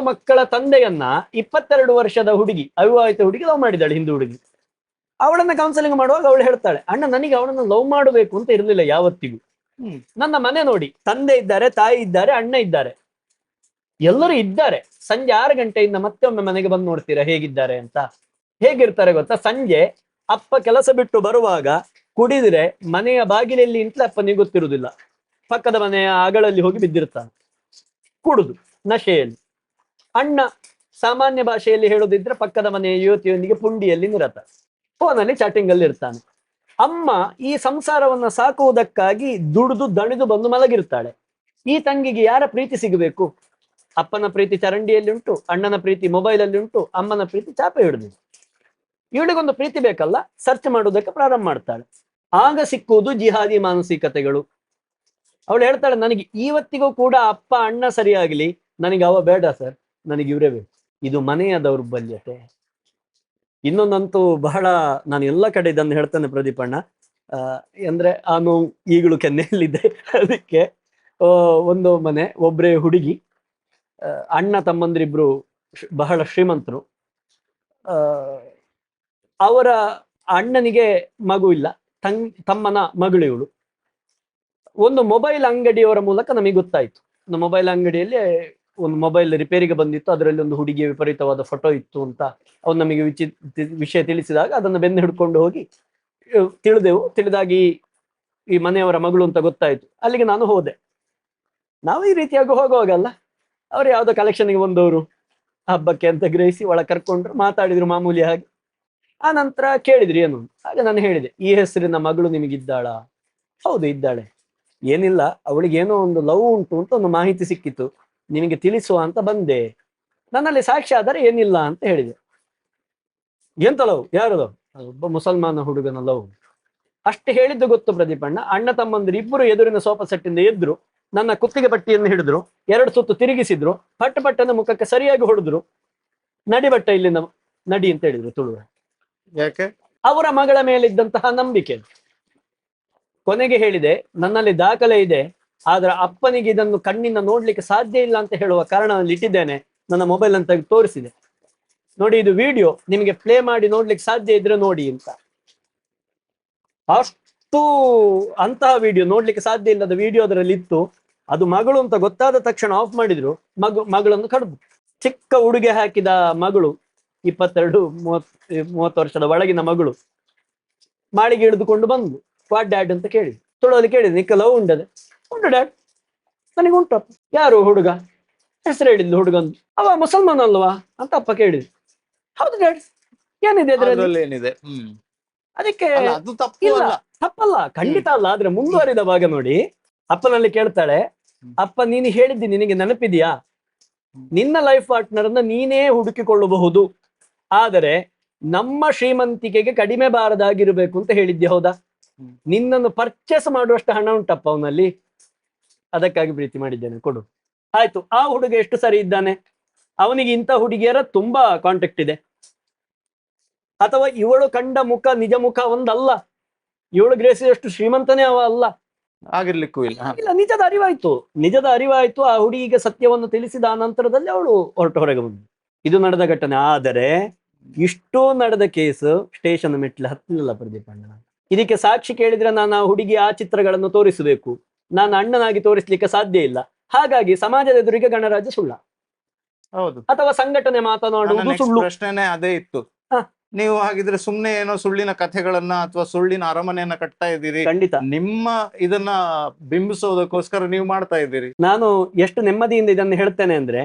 Speaker 1: ಮಕ್ಕಳ ತಂದೆಯನ್ನ 22 ವರ್ಷದ ಹುಡುಗಿ, ಅವಿವಾಹಿತ ಹುಡುಗಿ ಲವ್ ಮಾಡಿದ್ದಾಳೆ, ಹಿಂದೂ ಹುಡುಗಿ. ಅವಳನ್ನ ಕೌನ್ಸಿಲಿಂಗ್ ಮಾಡುವಾಗ ಅವಳು ಹೇಳ್ತಾಳೆ, ಅಣ್ಣ ನನಗೆ ಅವಳನ್ನ ಲವ್ ಮಾಡಬೇಕು ಅಂತ ಇರಲಿಲ್ಲ ಯಾವತ್ತಿಗೂ. ನನ್ನ ಮನೆ ನೋಡಿ, ತಂದೆ ಇದ್ದಾರೆ, ತಾಯಿ ಇದ್ದಾರೆ, ಅಣ್ಣ ಇದ್ದಾರೆ, ಎಲ್ಲರೂ ಇದ್ದಾರೆ. ಸಂಜೆ 6 ಗಂಟೆಯಿಂದ ಮತ್ತೆ ಒಮ್ಮೆ ಮನೆಗೆ ಬಂದು ನೋಡ್ತೀರಾ ಹೇಗಿದ್ದಾರೆ ಅಂತ. ಹೇಗಿರ್ತಾರೆ ಗೊತ್ತಾ? ಸಂಜೆ ಅಪ್ಪ ಕೆಲಸ ಬಿಟ್ಟು ಬರುವಾಗ ಕುಡಿದ್ರೆ ಮನೆಯ ಬಾಗಿಲಲ್ಲಿ ಇಂಟ್ಲೆ ಅಪ್ಪನಿಗೆ ಗೊತ್ತಿರುವುದಿಲ್ಲ, ಪಕ್ಕದ ಮನೆಯ ಅಗಳಲ್ಲಿ ಹೋಗಿ ಬಿದ್ದಿರ್ತಾನೆ ಕುಡುದು ನಶೆಯಲ್ಲಿ. ಅಣ್ಣ ಸಾಮಾನ್ಯ ಭಾಷೆಯಲ್ಲಿ ಹೇಳೋದಿದ್ರೆ ಪಕ್ಕದ ಮನೆಯ ಯುವತಿಯೊಂದಿಗೆ ಪುಂಡಿಯಲ್ಲಿ ನಿರತ, ಫೋನಲ್ಲಿ ಚಾಟಿಂಗ್ ಅಲ್ಲಿ ಇರ್ತಾನೆ. ಅಮ್ಮ ಈ ಸಂಸಾರವನ್ನ ಸಾಕುವುದಕ್ಕಾಗಿ ದುಡಿದು ದಣಿದು ಬಂದು ಮಲಗಿರ್ತಾಳೆ. ಈ ತಂಗಿಗೆ ಯಾರ ಪ್ರೀತಿ ಸಿಗಬೇಕು? ಅಪ್ಪನ ಪ್ರೀತಿ ಚರಂಡಿಯಲ್ಲಿ ಉಂಟು, ಅಣ್ಣನ ಪ್ರೀತಿ ಮೊಬೈಲ್ ಅಲ್ಲಿ ಉಂಟು, ಅಮ್ಮನ ಪ್ರೀತಿ ಚಾಪೆ ಹಿಡಿದು. ಇವಳಿಗೊಂದು ಪ್ರೀತಿ ಬೇಕಲ್ಲ, ಸರ್ಚ್ ಮಾಡುವುದಕ್ಕೆ ಪ್ರಾರಂಭ ಮಾಡ್ತಾಳೆ. ಆಗ ಸಿಕ್ಕುವುದು ಜಿಹಾದಿ ಮಾನಸಿಕತೆಗಳು. ಅವಳು ಹೇಳ್ತಾಳೆ, ನನಗೆ ಇವತ್ತಿಗೂ ಕೂಡ ಅಪ್ಪ ಅಣ್ಣ ಸರಿಯಾಗಲಿ, ನನಗೆ ಅವ ಬೇಡ ಸರ್, ನನಗೆ ಇವರೇ ಬೇಕು. ಇದು ಮನೆಯ ದೌರ್ಬಲ್ಯತೆ. ಇನ್ನೊಂದಂತೂ ಬಹಳ, ನಾನು ಎಲ್ಲ ಕಡೆ ಇದನ್ನು ಹೇಳ್ತೇನೆ ಪ್ರದೀಪಣ್ಣ, ಅಂದ್ರೆ ನಾನು ಈಗಲೂ ಕೆನ್ನೆಯಲ್ಲಿದ್ದೆ. ಅದಕ್ಕೆ ಒಂದು ಮನೆ, ಒಬ್ಬರೇ ಹುಡುಗಿ, ಅಣ್ಣ ತಮ್ಮಂದ್ರಿಬ್ರು ಬಹಳ ಶ್ರೀಮಂತರು. ಅವರ ಅಣ್ಣನಿಗೆ ಮಗು ಇಲ್ಲ, ತಮ್ಮನ ಮಗಳು ಇವಳು. ಒಂದು ಮೊಬೈಲ್ ಅಂಗಡಿಯವರ ಮೂಲಕ ನಮಗೆ ಗೊತ್ತಾಯ್ತು, ಒಂದು ಮೊಬೈಲ್ ಅಂಗಡಿಯಲ್ಲಿ ಒಂದು ಮೊಬೈಲ್ ರಿಪೇರಿಗೆ ಬಂದಿತ್ತು, ಅದರಲ್ಲಿ ಒಂದು ಹುಡುಗಿಯ ವಿಪರೀತವಾದ ಫೋಟೋ ಇತ್ತು ಅಂತ ಅವ್ನು ನಮಗೆ ವಿಷಯ ತಿಳಿಸಿದಾಗ ಅದನ್ನು ಬೆನ್ನು ಹಿಡ್ಕೊಂಡು ಹೋಗಿ ತಿಳಿದಾಗಿ ಈ ಮನೆಯವರ ಮಗಳು ಅಂತ ಗೊತ್ತಾಯ್ತು. ಅಲ್ಲಿಗೆ ನಾನು ಹೋದೆ. ನಾವು ಈ ರೀತಿಯಾಗಿ ಹೋಗುವಾಗಲ್ಲ, ಅವ್ರು ಯಾವ್ದೋ ಕಲೆಕ್ಷನ್ಗೆ ಬಂದವರು ಹಬ್ಬಕ್ಕೆ ಅಂತ ಗ್ರಹಿಸಿ ಒಳ ಕರ್ಕೊಂಡ್ರು, ಮಾತಾಡಿದ್ರು ಮಾಮೂಲಿ ಹಾಗೆ. ಆ ನಂತರ ಕೇಳಿದ್ರಿ ಏನು, ಹಾಗೆ ನಾನು ಹೇಳಿದೆ, ಈ ಹೆಸರಿನ ಮಗಳು ನಿಮಗಿದ್ದಾಳ? ಹೌದು ಇದ್ದಾಳೆ. ಏನಿಲ್ಲ, ಅವಳಿಗೆ ಏನೋ ಒಂದು ಲವ್ ಉಂಟು ಅಂತ ಒಂದು ಮಾಹಿತಿ ಸಿಕ್ಕಿತ್ತು, ನಿನಗೆ ತಿಳಿಸುವ ಅಂತ ಬಂದೆ. ನನ್ನಲ್ಲಿ ಸಾಕ್ಷಿ ಆದರೆ ಏನಿಲ್ಲ ಅಂತ ಹೇಳಿದೆ. ಎಂತ ಲವ್? ಯಾರು ಲವ್? ಒಬ್ಬ ಮುಸಲ್ಮಾನ ಹುಡುಗನ ಲವ್. ಅಷ್ಟು ಹೇಳಿದ್ದು ಗೊತ್ತು ಪ್ರದೀಪಣ್ಣ. ಅಣ್ಣ ತಮ್ಮಂದಿರು ಇಬ್ಬರು ಎದುರಿನ ಸೋಫಾ ಸೆಟ್ಟಿಂದ ಎದ್ರು, ನನ್ನ ಕುತ್ತಿಗೆ ಪಟ್ಟಿಯನ್ನು ಹಿಡಿದ್ರು, 2 ಸುತ್ತು ತಿರುಗಿಸಿದ್ರು, ಪಟ್ಟನ ಮುಖಕ್ಕೆ ಸರಿಯಾಗಿ ಹೊಡೆದ್ರು. ನಡಿಬಟ್ಟ ಇಲ್ಲಿಂದ ನಡಿ ಅಂತ ಹೇಳಿದ್ರು ತುಳುವ.
Speaker 2: ಯಾಕೆ?
Speaker 1: ಅವರ ಮಗಳ ಮೇಲಿದ್ದಂತಹ ನಂಬಿಕೆ. ಕೊನೆಗೆ ಹೇಳಿದೆ, ನನ್ನಲ್ಲಿ ದಾಖಲೆ ಇದೆ, ಆದ್ರೆ ಅಪ್ಪನಿಗೆ ಇದನ್ನು ಕಣ್ಣಿಂದ ನೋಡ್ಲಿಕ್ಕೆ ಸಾಧ್ಯ ಇಲ್ಲ ಅಂತ ಹೇಳುವ ಕಾರಣದಲ್ಲಿ ಇಟ್ಟಿದ್ದೇನೆ. ನನ್ನ ಮೊಬೈಲ್ ಅಂತ ತೋರಿಸಿದೆ, ನೋಡಿ ಇದು ವಿಡಿಯೋ, ನಿಮಗೆ ಪ್ಲೇ ಮಾಡಿ ನೋಡ್ಲಿಕ್ಕೆ ಸಾಧ್ಯ ಇದ್ರೆ ನೋಡಿ ಅಂತ. ಅಷ್ಟು ಅಂತಹ ವಿಡಿಯೋ, ನೋಡ್ಲಿಕ್ಕೆ ಸಾಧ್ಯ ಇಲ್ಲದ ವಿಡಿಯೋ ಅದರಲ್ಲಿ ಇತ್ತು. ಅದು ಮಗಳು ಅಂತ ಗೊತ್ತಾದ ತಕ್ಷಣ ಆಫ್ ಮಾಡಿದ್ರು. ಮಗಳನ್ನು ಕಡ್ದು, ಚಿಕ್ಕ ಉಡುಗೆ ಹಾಕಿದ ಮಗಳು, 22-30 ವರ್ಷದ ಒಳಗಿನ ಮಗಳು, ಮಾಳಿಗೆ ಹಿಡಿದುಕೊಂಡು ಬಂದು ವಾಟ್ ಡ್ಯಾಡ್ ಅಂತ ಕೇಳಿ, ತುಳುವಲ್ಲಿ ಕೇಳಿದೆ, ನಿಕ್ಕ ಲವ್ ಉಂಟದೆ? ಉಂಟು ಡ್ಯಾಡ್, ನನಗೆ ಉಂಟಪ್ಪ. ಯಾರು ಹುಡುಗ? ಹೆಸರು ಹೇಳಿದ್ಲು ಹುಡುಗಂದು. ಅವ ಮುಸಲ್ಮಾನ ಅಲ್ವಾ ಅಂತ ಅಪ್ಪ ಕೇಳಿದ್ರು. ಹೌದು ಡ್ಯಾಡ್. ಏನಿದೆ ಅದರಲ್ಲಿ?
Speaker 2: ಏನಿದೆ?
Speaker 1: ಅದಕ್ಕೆ
Speaker 2: ಅದು ತಪ್ಪು
Speaker 1: ಇಲ್ಲ,
Speaker 2: ಅಲ್ಲ.
Speaker 1: ತಪ್ಪಲ್ಲ, ಖಂಡಿತ ಅಲ್ಲ. ಆದ್ರೆ ಮುಂದುವರಿದ ಭಾಗ ನೋಡಿ, ಅಪ್ಪನಲ್ಲಿ ಕೇಳ್ತಾಳೆ, ಅಪ್ಪ ನೀನು ಹೇಳಿದ್ದಿ ನಿನಗೆ ನೆನಪಿದ್ಯಾ, ನಿನ್ನ ಲೈಫ್ ಪಾರ್ಟ್ನರ್ ಅನ್ನ ನೀನೇ ಹುಡುಕಿಕೊಳ್ಳಬಹುದು, ಆದರೆ ನಮ್ಮ ಶ್ರೀಮಂತಿಕೆಗೆ ಕಡಿಮೆ ಬಾರದಾಗಿರ್ಬೇಕು ಅಂತ ಹೇಳಿದ್ದೆ, ಹೌದಾ? ನಿನ್ನನ್ನು ಪರ್ಚೇಸ್ ಮಾಡುವಷ್ಟು ಹಣ ಉಂಟಪ್ಪ ಅವನಲ್ಲಿ, ಅದಕ್ಕಾಗಿ ಪ್ರೀತಿ ಮಾಡಿದ್ದೇನೆ, ಕೊಡು. ಆಯ್ತು, ಆ ಹುಡುಗ ಎಷ್ಟು ಸರಿ ಇದ್ದಾನೆ? ಅವನಿಗೆ ಇಂಥ ಹುಡುಗಿಯರ ತುಂಬಾ ಕಾಂಟ್ಯಾಕ್ಟ್ ಇದೆ. ಅಥವಾ ಇವಳು ಕಂಡ ಮುಖ ನಿಜ ಮುಖ ಒಂದಲ್ಲ, ಇವಳು ಗ್ರೇಸಿಯಷ್ಟು ಶ್ರೀಮಂತನೇ ಅವ ಅಲ್ಲ,
Speaker 2: ಆಗಿರ್ಲಿಕ್ಕೂ ಇಲ್ಲ.
Speaker 1: ಇಲ್ಲ, ನಿಜದ ಅರಿವಾಯ್ತು. ಆ ಹುಡುಗಿಗೆ ಸತ್ಯವನ್ನು ತಿಳಿಸಿದ ನಂತರದಲ್ಲಿ ಅವಳು ಹೊರಗೆ ಬಂದು ಇದು ನಡೆದ ಘಟನೆ. ಆದರೆ ಇಷ್ಟೋ ನಡೆದ ಕೇಸ್ ಸ್ಟೇಷನ್ ಮೆಟ್ಲು ಹತ್ತಲಿಲ್ಲ ಪ್ರದೀಪಣ್ಣ. ಇದಕ್ಕೆ ಸಾಕ್ಷಿ ಕೇಳಿದ್ರೆ ನಾನು ಆ ಹುಡುಗಿ ಆ ಚಿತ್ರಗಳನ್ನು ತೋರಿಸಬೇಕು, ನಾನು ಅಣ್ಣನಾಗಿ ತೋರಿಸ್ಲಿಕ್ಕೆ ಸಾಧ್ಯ ಇಲ್ಲ. ಹಾಗಾಗಿ ಸಮಾಜದ ಎದುರಿಗೆ ಗಣರಾಜ್ಯ ಸುಳ್ಳ,
Speaker 2: ಹೌದು,
Speaker 1: ಅಥವಾ ಸಂಘಟನೆ ಮಾತನಾಡುವುದು ಸುಳ್ಳು.
Speaker 2: ಪ್ರಶ್ನೆನೇ ಅದೇ ಇತ್ತು.
Speaker 1: ಹ.
Speaker 2: ನೀವು ಹಾಗಿದ್ರೆ ಸುಮ್ನೆ ಏನೋ ಸುಳ್ಳಿನ ಕಥೆಗಳನ್ನ ಅಥವಾ ಸುಳ್ಳಿನ ಅರಮನೆಯನ್ನ ಕಟ್ತಾ ಇದ್ದೀರಿ,
Speaker 1: ಖಂಡಿತ
Speaker 2: ನಿಮ್ಮ ಇದನ್ನ ಬಿಂಬಿಸೋದಕ್ಕೋಸ್ಕರ ನೀವು ಮಾಡ್ತಾ ಇದ್ದೀರಿ.
Speaker 1: ನಾನು ಎಷ್ಟು ನೆಮ್ಮದಿಯಿಂದ ಇದನ್ನು ಹೇಳ್ತೇನೆ ಅಂದ್ರೆ,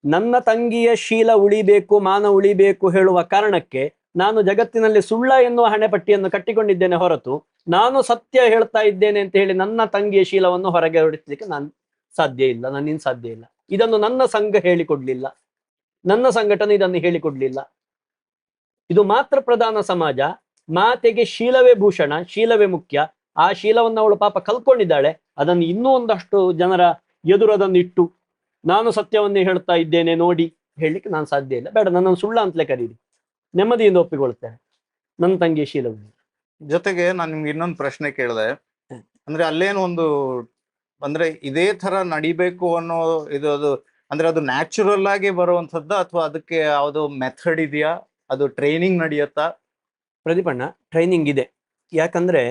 Speaker 1: ನನ್ನ ತಂಗಿಯ ಶೀಲ ಉಳಿಬೇಕು, ಮಾನ ಉಳಿಬೇಕು ಹೇಳುವ ಕಾರಣಕ್ಕೆ ನಾನು ಜಗತ್ತಿನಲ್ಲಿ ಸುಳ್ಳ ಎನ್ನುವ ಹಣೆಪಟ್ಟಿಯನ್ನು ಕಟ್ಟಿಕೊಂಡಿದ್ದೇನೆ ಹೊರತು, ನಾನು ಸತ್ಯ ಹೇಳ್ತಾ ಇದ್ದೇನೆ ಅಂತ ಹೇಳಿ ನನ್ನ ತಂಗಿಯ ಶೀಲವನ್ನು ಹೊರಗೆ ಹೊರಡಿಸ್ಲಿಕ್ಕೆ ನಾನು ಸಾಧ್ಯ ಇಲ್ಲ, ನನ್ನಿಂದ ಸಾಧ್ಯ ಇಲ್ಲ. ಇದನ್ನು ನನ್ನ ಸಂಘ ಹೇಳಿಕೊಡ್ಲಿಲ್ಲ, ನನ್ನ ಸಂಘಟನೆ ಇದನ್ನು ಹೇಳಿಕೊಡ್ಲಿಲ್ಲ. ಇದು ಮಾತ್ರ ಪ್ರಧಾನ ಸಮಾಜ. ಮಾತೆಗೆ ಶೀಲವೇ ಭೂಷಣ, ಶೀಲವೇ ಮುಖ್ಯ. ಆ ಶೀಲವನ್ನು ಅವಳು ಪಾಪ ಕಲ್ಕೊಂಡಿದ್ದಾಳೆ. ಅದನ್ನು ಇನ್ನೂ ಒಂದಷ್ಟು ಜನರ ಎದುರು ಅದನ್ನು ಇಟ್ಟು ನಾನು ಸತ್ಯವನ್ನೇ ಹೇಳ್ತಾ ಇದ್ದೇನೆ ನೋಡಿ ಹೇಳಲಿಕ್ಕೆ ನಾನು ಸಾಧ್ಯ ಇಲ್ಲ. ಬೇಡ, ನನ್ನನ್ನು ಸುಳ್ಳ ಅಂತಲೇ ಕರೀರಿ, ನೆಮ್ಮದಿಯಿಂದ ಒಪ್ಪಿಕೊಳ್ತೇನೆ. ನನ್ನ ತಂಗಿಯ ಶೀಲವನ್ನು.
Speaker 2: ಜೊತೆಗೆ ನಾನು ನಿಮ್ಗೆ ಇನ್ನೊಂದು ಪ್ರಶ್ನೆ ಕೇಳಿದೆ, ಅಂದ್ರೆ ಅಲ್ಲೇನು ಒಂದು ಅಂದ್ರೆ ಇದೇ ತರ ನಡಿಬೇಕು ಅನ್ನೋ ಇದು, ಅದು ಅಂದ್ರೆ ಅದು ನ್ಯಾಚುರಲ್ ಆಗಿ ಬರುವಂತದ್ದ ಅಥವಾ ಅದಕ್ಕೆ ಯಾವ್ದೋ ಮೆಥಡ್ ಇದೆಯಾ, ಅದು ಟ್ರೈನಿಂಗ್ ನಡೆಯುತ್ತಾ?
Speaker 1: ಪ್ರದೀಪಣ್ಣ, ಟ್ರೈನಿಂಗ್ ಇದೆ. ಯಾಕಂದ್ರೆ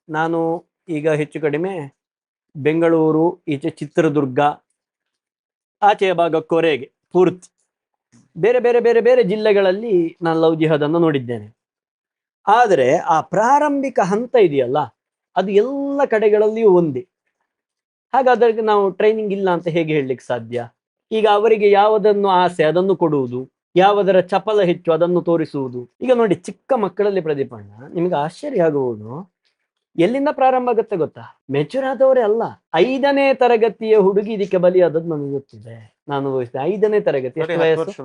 Speaker 1: ನಾನು ಈಗ ಹೆಚ್ಚು ಕಡಿಮೆ ಬೆಂಗಳೂರು, ಈಚೆ ಚಿತ್ರದುರ್ಗ, ಆಚೆಯ ಭಾಗ ಕೊರೆಗೆ ಪೂರ್ತಿ ಬೇರೆ ಬೇರೆ ಬೇರೆ ಬೇರೆ ಜಿಲ್ಲೆಗಳಲ್ಲಿ ನಾನು ಲವ್ ಜಿಹಾದನ್ನು ನೋಡಿದ್ದೇನೆ. ಆದರೆ ಆ ಪ್ರಾರಂಭಿಕ ಹಂತ ಇದೆಯಲ್ಲ, ಅದು ಎಲ್ಲ ಕಡೆಗಳಲ್ಲಿಯೂ ಒಂದೇ. ಹಾಗಾದ್ರೆ ನಾವು ಟ್ರೈನಿಂಗ್ ಇಲ್ಲ ಅಂತ ಹೇಗೆ ಹೇಳಲಿಕ್ಕೆ ಸಾಧ್ಯ? ಈಗ ಅವರಿಗೆ ಯಾವುದನ್ನು ಆಸೆ ಅದನ್ನು ಕೊಡುವುದು, ಯಾವುದರ ಚಪಲ ಹೆಚ್ಚು ಅದನ್ನು ತೋರಿಸುವುದು. ಈಗ ನೋಡಿ, ಚಿಕ್ಕ ಮಕ್ಕಳಲ್ಲಿ ಪ್ರದೀಪಣ್ಣ, ನಿಮಗೆ ಆಶ್ಚರ್ಯ ಆಗುವುದು, ಎಲ್ಲಿಂದ ಪ್ರಾರಂಭ ಆಗುತ್ತೆ ಗೊತ್ತಾ? ಮೆಚೂರ್ ಆದವರೇ ಅಲ್ಲ, 5ನೇ ತರಗತಿಯ ಹುಡುಗಿ ಇದಕ್ಕೆ ಬಲಿಯಾದದ್ದು ನನಗೆ ಗೊತ್ತಿದೆ. ನಾನು 5ನೇ ತರಗತಿ, ಎಷ್ಟು ವಯಸ್ಸು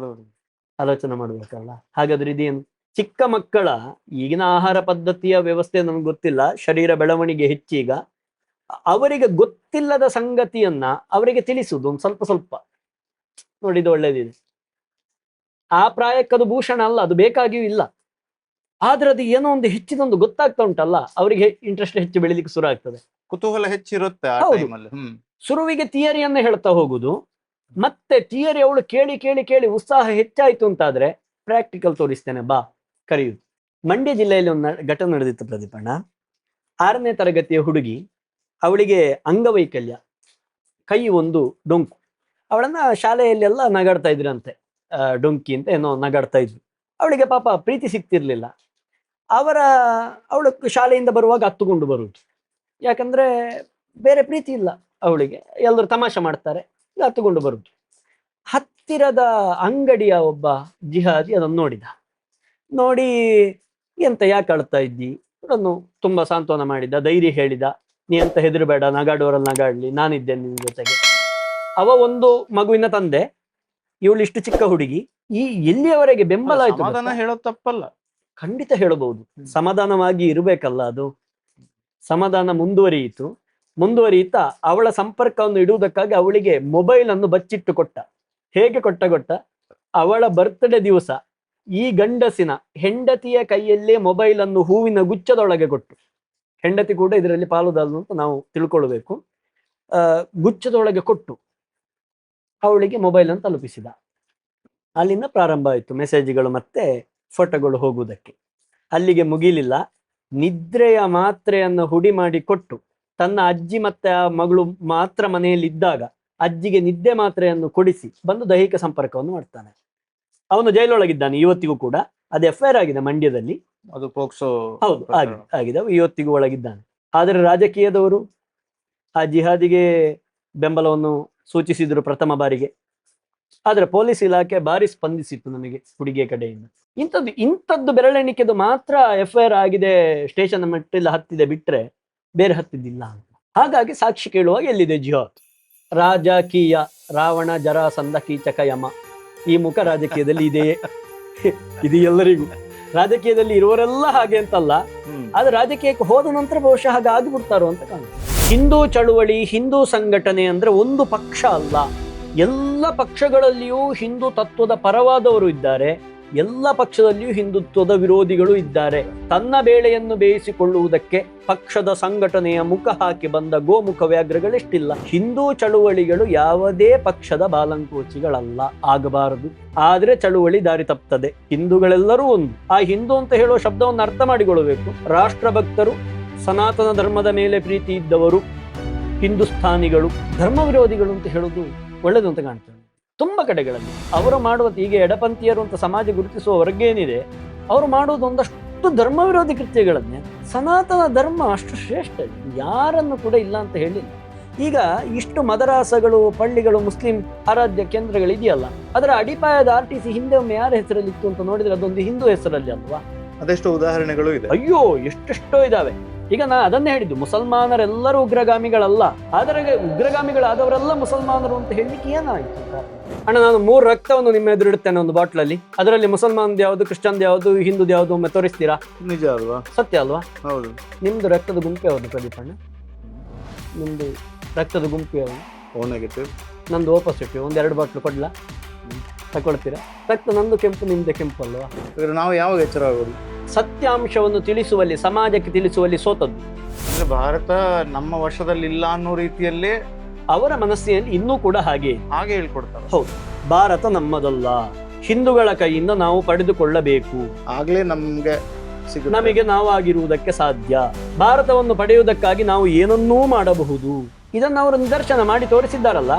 Speaker 1: ಆಲೋಚನೆ ಮಾಡ್ಬೇಕಲ್ಲ. ಹಾಗಾದ್ರೆ ಇದೇನು? ಚಿಕ್ಕ ಮಕ್ಕಳ ಈಗಿನ ಆಹಾರ ಪದ್ಧತಿಯ ವ್ಯವಸ್ಥೆ ನಮ್ಗೆ ಗೊತ್ತಿಲ್ಲ, ಶರೀರ ಬೆಳವಣಿಗೆ ಹೆಚ್ಚೀಗ. ಅವರಿಗೆ ಗೊತ್ತಿಲ್ಲದ ಸಂಗತಿಯನ್ನ ಅವರಿಗೆ ತಿಳಿಸುವುದು ಒಂದು ಸ್ವಲ್ಪ ಸ್ವಲ್ಪ. ನೋಡಿದ್ದು ಒಳ್ಳೇದಿದೆ. ಆ ಪ್ರಾಯಕ್ಕದು ಭೂಷಣ ಅಲ್ಲ, ಅದು ಬೇಕಾಗಿಯೂ ಇಲ್ಲ. ಆದ್ರೆ ಅದು ಏನೋ ಒಂದು ಹೆಚ್ಚಿನೊಂದು ಗೊತ್ತಾಗ್ತಾ ಉಂಟಲ್ಲ, ಅವರಿಗೆ ಇಂಟ್ರೆಸ್ಟ್ ಹೆಚ್ಚು ಬೆಳಿಲಿಕ್ಕೆ ಶುರು ಆಗ್ತದೆ,
Speaker 2: ಕುತೂಹಲ ಹೆಚ್ಚಿರುತ್ತೆ ಆ
Speaker 1: ಹೌದು.
Speaker 2: ಟೈಮಲ್ಲಿ.
Speaker 1: ಶುರುವಿಗೆ ಥಿಯರಿಯನ್ನ ಹೇಳ್ತಾ ಹೋಗುದು, ಮತ್ತೆ ಥಿಯರಿ ಅವಳು ಕೇಳಿ ಕೇಳಿ ಕೇಳಿ ಉತ್ಸಾಹ ಹೆಚ್ಚಾಯ್ತು ಅಂತಾದ್ರೆ ಪ್ರಾಕ್ಟಿಕಲ್ ತೋರಿಸ್ತೇನೆ ಬಾ ಕರೆಯುದು. ಮಂಡ್ಯ ಜಿಲ್ಲೆಯಲ್ಲಿ ಒಂದು ಘಟನೆ ನಡೆದಿತ್ತು ಪ್ರದೀಪಣ್ಣ. 6ನೇ ತರಗತಿಯ ಹುಡುಗಿ, ಅವಳಿಗೆ ಅಂಗವೈಕಲ್ಯ, ಕೈ ಒಂದು ಡೊಂಕು. ಅವಳನ್ನ ಶಾಲೆಯಲ್ಲೆಲ್ಲ ನಗಾಡ್ತಾ ಇದ್ರಂತೆ, ಡೊಂಕಿ ಅಂತ ಏನೋ ನಗಾಡ್ತಾ ಇದ್ರು. ಅವಳಿಗೆ ಪಾಪ ಪ್ರೀತಿ ಸಿಗ್ತಿರ್ಲಿಲ್ಲ. ಅವಳು ಶಾಲೆಯಿಂದ ಬರುವಾಗ ಹತ್ತುಕೊಂಡು ಬರುವುದು, ಯಾಕಂದ್ರೆ ಬೇರೆ ಪ್ರೀತಿ ಇಲ್ಲ ಅವಳಿಗೆ, ಎಲ್ಲರೂ ತಮಾಷೆ ಮಾಡ್ತಾರೆ, ಹತ್ತುಕೊಂಡು ಬರುವುದು. ಹತ್ತಿರದ ಅಂಗಡಿಯ ಒಬ್ಬ ಜಿಹಾದಿ ಅದನ್ನು ನೋಡಿ ಎಂತ ಯಾಕೆ ಅಳ್ತಾ ಇದ್ದಿ, ಅವಳನ್ನು ತುಂಬಾ ಸಾಂತ್ವನ ಮಾಡಿದ, ಧೈರ್ಯ ಹೇಳಿದ, ನೀ ಎಂತ ಹೆದರಬೇಡ, ನಗಾಡುವವರಲ್ಲಿ ನಗಾಡ್ಲಿ, ನಾನಿದ್ದೇನೆ ನಿನ್ ಜೊತೆಗೆ. ಅವ ಒಂದು ಮಗುವಿನ ತಂದೆ, ಇವಳು ಇಷ್ಟು ಚಿಕ್ಕ ಹುಡುಗಿ, ಈ ಎಲ್ಲಿಯವರೆಗೆ ಬೆಂಬಲ ಆಯ್ತು
Speaker 2: ಸಮಾಧಾನ ಹೇಳೋದು ತಪ್ಪಲ್ಲ,
Speaker 1: ಖಂಡಿತ ಹೇಳಬಹುದು. ಸಮಾಧಾನವಾಗಿ ಇರಬೇಕಲ್ಲ, ಅದು ಸಮಾಧಾನ ಮುಂದುವರಿಯಿತಾ ಅವಳ ಸಂಪರ್ಕವನ್ನು ಇಡುವುದಕ್ಕಾಗಿ ಅವಳಿಗೆ ಮೊಬೈಲ್ ಅನ್ನು ಬಚ್ಚಿಟ್ಟು ಕೊಟ್ಟ. ಹೇಗೆ ಕೊಟ್ಟ ಅವಳ ಬರ್ತ್ಡೇ ದಿವಸ ಈ ಗಂಡಸಿನ ಹೆಂಡತಿಯ ಕೈಯಲ್ಲೇ ಮೊಬೈಲ್ ಅನ್ನು ಹೂವಿನ ಗುಚ್ಛದೊಳಗೆ ಕೊಟ್ಟು, ಹೆಂಡತಿ ಕೂಡ ಇದರಲ್ಲಿ ಪಾಲುದಾರರು ಅಂತ ನಾವು ತಿಳ್ಕೊಳ್ಬೇಕು, ಗುಚ್ಛದೊಳಗೆ ಕೊಟ್ಟು ಅವಳಿಗೆ ಮೊಬೈಲ್ ಅನ್ನು ತಲುಪಿಸಿದ. ಅಲ್ಲಿಂದ ಪ್ರಾರಂಭ ಆಯಿತು ಮೆಸೇಜ್ಗಳು ಮತ್ತೆ ಫೋಟೋಗಳು ಹೋಗುವುದಕ್ಕೆ. ಅಲ್ಲಿಗೆ ಮುಗಿಲಿಲ್ಲ, ನಿದ್ರೆಯ ಮಾತ್ರೆಯನ್ನು ಹುಡಿ ಮಾಡಿ ಕೊಟ್ಟು, ತನ್ನ ಅಜ್ಜಿ ಮತ್ತೆ ಆ ಮಗಳು ಮಾತ್ರ ಮನೆಯಲ್ಲಿ ಇದ್ದಾಗ ಅಜ್ಜಿಗೆ ನಿದ್ದೆ ಮಾತ್ರೆಯನ್ನು ಕೊಡಿಸಿ ಬಂದು ದೈಹಿಕ ಸಂಪರ್ಕವನ್ನು ಮಾಡ್ತಾನೆ. ಅವನು ಜೈಲೊಳಗಿದ್ದಾನೆ ಇವತ್ತಿಗೂ ಕೂಡ, ಅದು FIR ಆಗಿದೆ ಮಂಡ್ಯದಲ್ಲಿ,
Speaker 2: ಅದು ಪೋಕ್ಸೋ.
Speaker 1: ಹೌದು ಆಗಿದೆ, ಇವತ್ತಿಗೂ ಒಳಗಿದ್ದಾನೆ. ಆದರೆ ರಾಜಕೀಯದವರು ಆ ಜಿಹಾದಿಗೆ ಬೆಂಬಲವನ್ನು ಸೂಚಿಸಿದ್ರು ಪ್ರಥಮ ಬಾರಿಗೆ, ಆದ್ರೆ ಪೊಲೀಸ್ ಇಲಾಖೆ ಬಾರಿ ಸ್ಪಂದಿಸಿತ್ತು ನಮಗೆ ಹುಡುಗಿಯ ಕಡೆಯಿಂದ. ಇಂಥದ್ದು ಬೆರಳೆಣಿಕೆದು ಮಾತ್ರ FIR ಆಗಿದೆ, ಸ್ಟೇಷನ್ ಮೆಟ್ಟಿಲು ಹತ್ತಿದೆ, ಬಿಟ್ರೆ ಬೇರೆ ಹತ್ತಿದ್ದಿಲ್ಲ ಅಂತ. ಹಾಗಾಗಿ ಸಾಕ್ಷಿ ಕೇಳುವಾಗ ಎಲ್ಲಿದೆ ಜಿಹಾದ್? ರಾಜಕೀಯ ರಾವಣ ಜರಾಸಂಧ ಕೀಚಕ ಯಮ, ಈ ಮುಖ ರಾಜಕೀಯದಲ್ಲಿ ಇದೆಯೇ? ಇದು ಎಲ್ಲರಿಗೂ, ರಾಜಕೀಯದಲ್ಲಿ ಇರುವವರೆಲ್ಲ ಹಾಗೆ ಅಂತಲ್ಲ, ಆದ್ರೆ ರಾಜಕೀಯಕ್ಕೆ ಹೋದ ನಂತರ ಬಹುಶಃ ಹಾಗೆ ಆಗಿಬಿಡ್ತಾರೋ ಅಂತ ಕಾಣುತ್ತೆ. ಹಿಂದೂ ಚಳುವಳಿ, ಹಿಂದೂ ಸಂಘಟನೆ ಅಂದ್ರೆ ಒಂದು ಪಕ್ಷ ಅಲ್ಲ, ಎಲ್ಲ ಪಕ್ಷಗಳಲ್ಲಿಯೂ ಹಿಂದೂ ತತ್ವದ ಪರವಾದವರು ಇದ್ದಾರೆ, ಎಲ್ಲ ಪಕ್ಷದಲ್ಲಿಯೂ ಹಿಂದುತ್ವದ ವಿರೋಧಿಗಳು ಇದ್ದಾರೆ. ತನ್ನ ಬೇಳೆಯನ್ನು ಬೇಯಿಸಿಕೊಳ್ಳುವುದಕ್ಕೆ ಪಕ್ಷದ ಸಂಘಟನೆಯ ಮುಖ ಹಾಕಿ ಬಂದ ಗೋಮುಖ ವ್ಯಾಘ್ರಗಳೆಷ್ಟಿಲ್ಲ. ಹಿಂದೂ ಚಳುವಳಿಗಳು ಯಾವುದೇ ಪಕ್ಷದ ಬಾಲಂಕೋಚಿಗಳಲ್ಲ, ಆಗಬಾರದು. ಆದ್ರೆ ಚಳುವಳಿ ದಾರಿ ತಪ್ಪುತ್ತದೆ. ಹಿಂದೂಗಳೆಲ್ಲರೂ ಒಂದು. ಆ ಹಿಂದೂ ಅಂತ ಹೇಳುವ ಶಬ್ದವನ್ನು ಅರ್ಥ ಮಾಡಿಕೊಳ್ಳಬೇಕು. ರಾಷ್ಟ್ರಭಕ್ತರು, ಸನಾತನ ಧರ್ಮದ ಮೇಲೆ ಪ್ರೀತಿ ಇದ್ದವರು, ಹಿಂದೂಸ್ಥಾನಿಗಳು. ಧರ್ಮ ವಿರೋಧಿಗಳು ಅಂತ ಹೇಳೋದು ಒಳ್ಳೇದು ಅಂತ ಕಾಣ್ತೇವೆ ತುಂಬಾ ಕಡೆಗಳಲ್ಲಿ. ಅವರು ಮಾಡುವ, ಈಗ ಎಡಪಂಥೀಯರು ಅಂತ ಸಮಾಜ ಗುರುತಿಸುವ ವರ್ಗೇನಿದೆ, ಅವರು ಮಾಡುವುದು ಒಂದಷ್ಟು ಧರ್ಮ ವಿರೋಧಿ ಕೃತ್ಯಗಳನ್ನೇ. ಸನಾತನ ಧರ್ಮ ಅಷ್ಟು ಶ್ರೇಷ್ಠ, ಯಾರನ್ನು ಕೂಡ ಇಲ್ಲ ಅಂತ ಹೇಳಿಲ್ಲ. ಈಗ ಇಷ್ಟು ಮದರಾಸಗಳು, ಪಳ್ಳಿಗಳು, ಮುಸ್ಲಿಂ ಆರಾಧ್ಯ ಕೇಂದ್ರಗಳಿದೆಯಲ್ಲ, ಅದರ ಅಡಿಪಾಯದ RTC ಹಿಂದೆ ಒಮ್ಮೆ ಯಾರ ಹೆಸರಲ್ಲಿ ಇತ್ತು ಅಂತ ನೋಡಿದ್ರೆ ಅದೊಂದು ಹಿಂದೂ ಹೆಸರಲ್ಲಿ ಅಲ್ವಾ?
Speaker 2: ಅದೆಷ್ಟು ಉದಾಹರಣೆಗಳು ಇದೆ, ಅಯ್ಯೋ
Speaker 1: ಎಷ್ಟೆಷ್ಟೋ ಇದಾವೆ. ಈಗ ನಾ ಅದನ್ನೇ ಹೇಳಿದ್ದು, ಮುಸಲ್ಮಾನರೆಲ್ಲರೂ ಉಗ್ರಗಾಮಿಗಳಲ್ಲ, ಆದರೆ ಉಗ್ರಗಾಮಿಗಳಾದವರೆಲ್ಲ ಮುಸಲ್ಮಾನರು ಅಂತ ಹೇಳಲಿಕ್ಕೆ ಏನಾಯ್ತು? ಅಣ್ಣ, ನಾನು 3 ರಕ್ತವನ್ನು ನಿಮ್ಮ ಎದುರಿಡುತ್ತೇನೆ ಒಂದು ಬಾಟ್ಲಲ್ಲಿ, ಅದರಲ್ಲಿ ಮುಸಲ್ಮಾನ್ದು ಯಾವುದು, ಕ್ರಿಶ್ಚಿಯನ್ ಯಾವುದು, ಹಿಂದೂದು ಯಾವುದು ಒಮ್ಮೆ ತೋರಿಸ್ತೀರಾ?
Speaker 2: ನಿಜ ಅಲ್ವಾ?
Speaker 1: ಸತ್ಯ ಅಲ್ವಾ?
Speaker 2: ಹೌದು.
Speaker 1: ನಿಮ್ದು ರಕ್ತದ ಗುಂಪು ಯಾವುದು ಪ್ರದೀಪ್ ಅಣ್ಣ? ನಿಮ್ದು ರಕ್ತದ ಗುಂಪು ಯಾವುದು?
Speaker 2: O negative.
Speaker 1: ನಂದು ಆಪೋಸಿಟ್. 1-2 ಬಾಟ್ಲು ಕೊಡ್ಲಾ? ತಗೊಳ್ತೀರಾ? ರಕ್ತ ನಂದು ಕೆಂಪು, ನಿಮ್ದೆ ಕೆಂಪು ಅಲ್ವಾ?
Speaker 2: ನಾವು ಯಾವಾಗ ಎಚ್ಚರ ಆಗೋದು?
Speaker 1: ಸತ್ಯಾಂಶವನ್ನು ತಿಳಿಸುವಲ್ಲಿ, ಸಮಾಜಕ್ಕೆ ತಿಳಿಸುವಲ್ಲಿ ಸೋತದ್ದು.
Speaker 2: ಅಂದ್ರೆ ಭಾರತ ನಮ್ಮ ವಶದಲ್ಲಿಲ್ಲ ಅನ್ನೋ ರೀತಿಯಲ್ಲೇ
Speaker 1: ಅವರ ಮನಸ್ಸಿನಲ್ಲಿ ಇನ್ನೂ ಕೂಡ ಹಾಗೆ
Speaker 2: ಹೇಳ್ಕೊಡ್ತಾರೆ.
Speaker 1: ಹೌದು, ಭಾರತ ನಮ್ಮದಲ್ಲ, ಹಿಂದೂಗಳ ಕೈಯಿಂದ ನಾವು ಪಡೆದುಕೊಳ್ಳಬೇಕು,
Speaker 2: ಆಗ್ಲೇ
Speaker 1: ನಮಗೆ ನಾವಾಗಿರುವುದಕ್ಕೆ ಸಾಧ್ಯ. ಭಾರತವನ್ನು ಪಡೆಯುವುದಕ್ಕಾಗಿ ನಾವು ಏನನ್ನೂ ಮಾಡಬಹುದು. ಇದನ್ನು ಅವರು ನಿದರ್ಶನ ಮಾಡಿ ತೋರಿಸಿದ್ದಾರಲ್ಲ.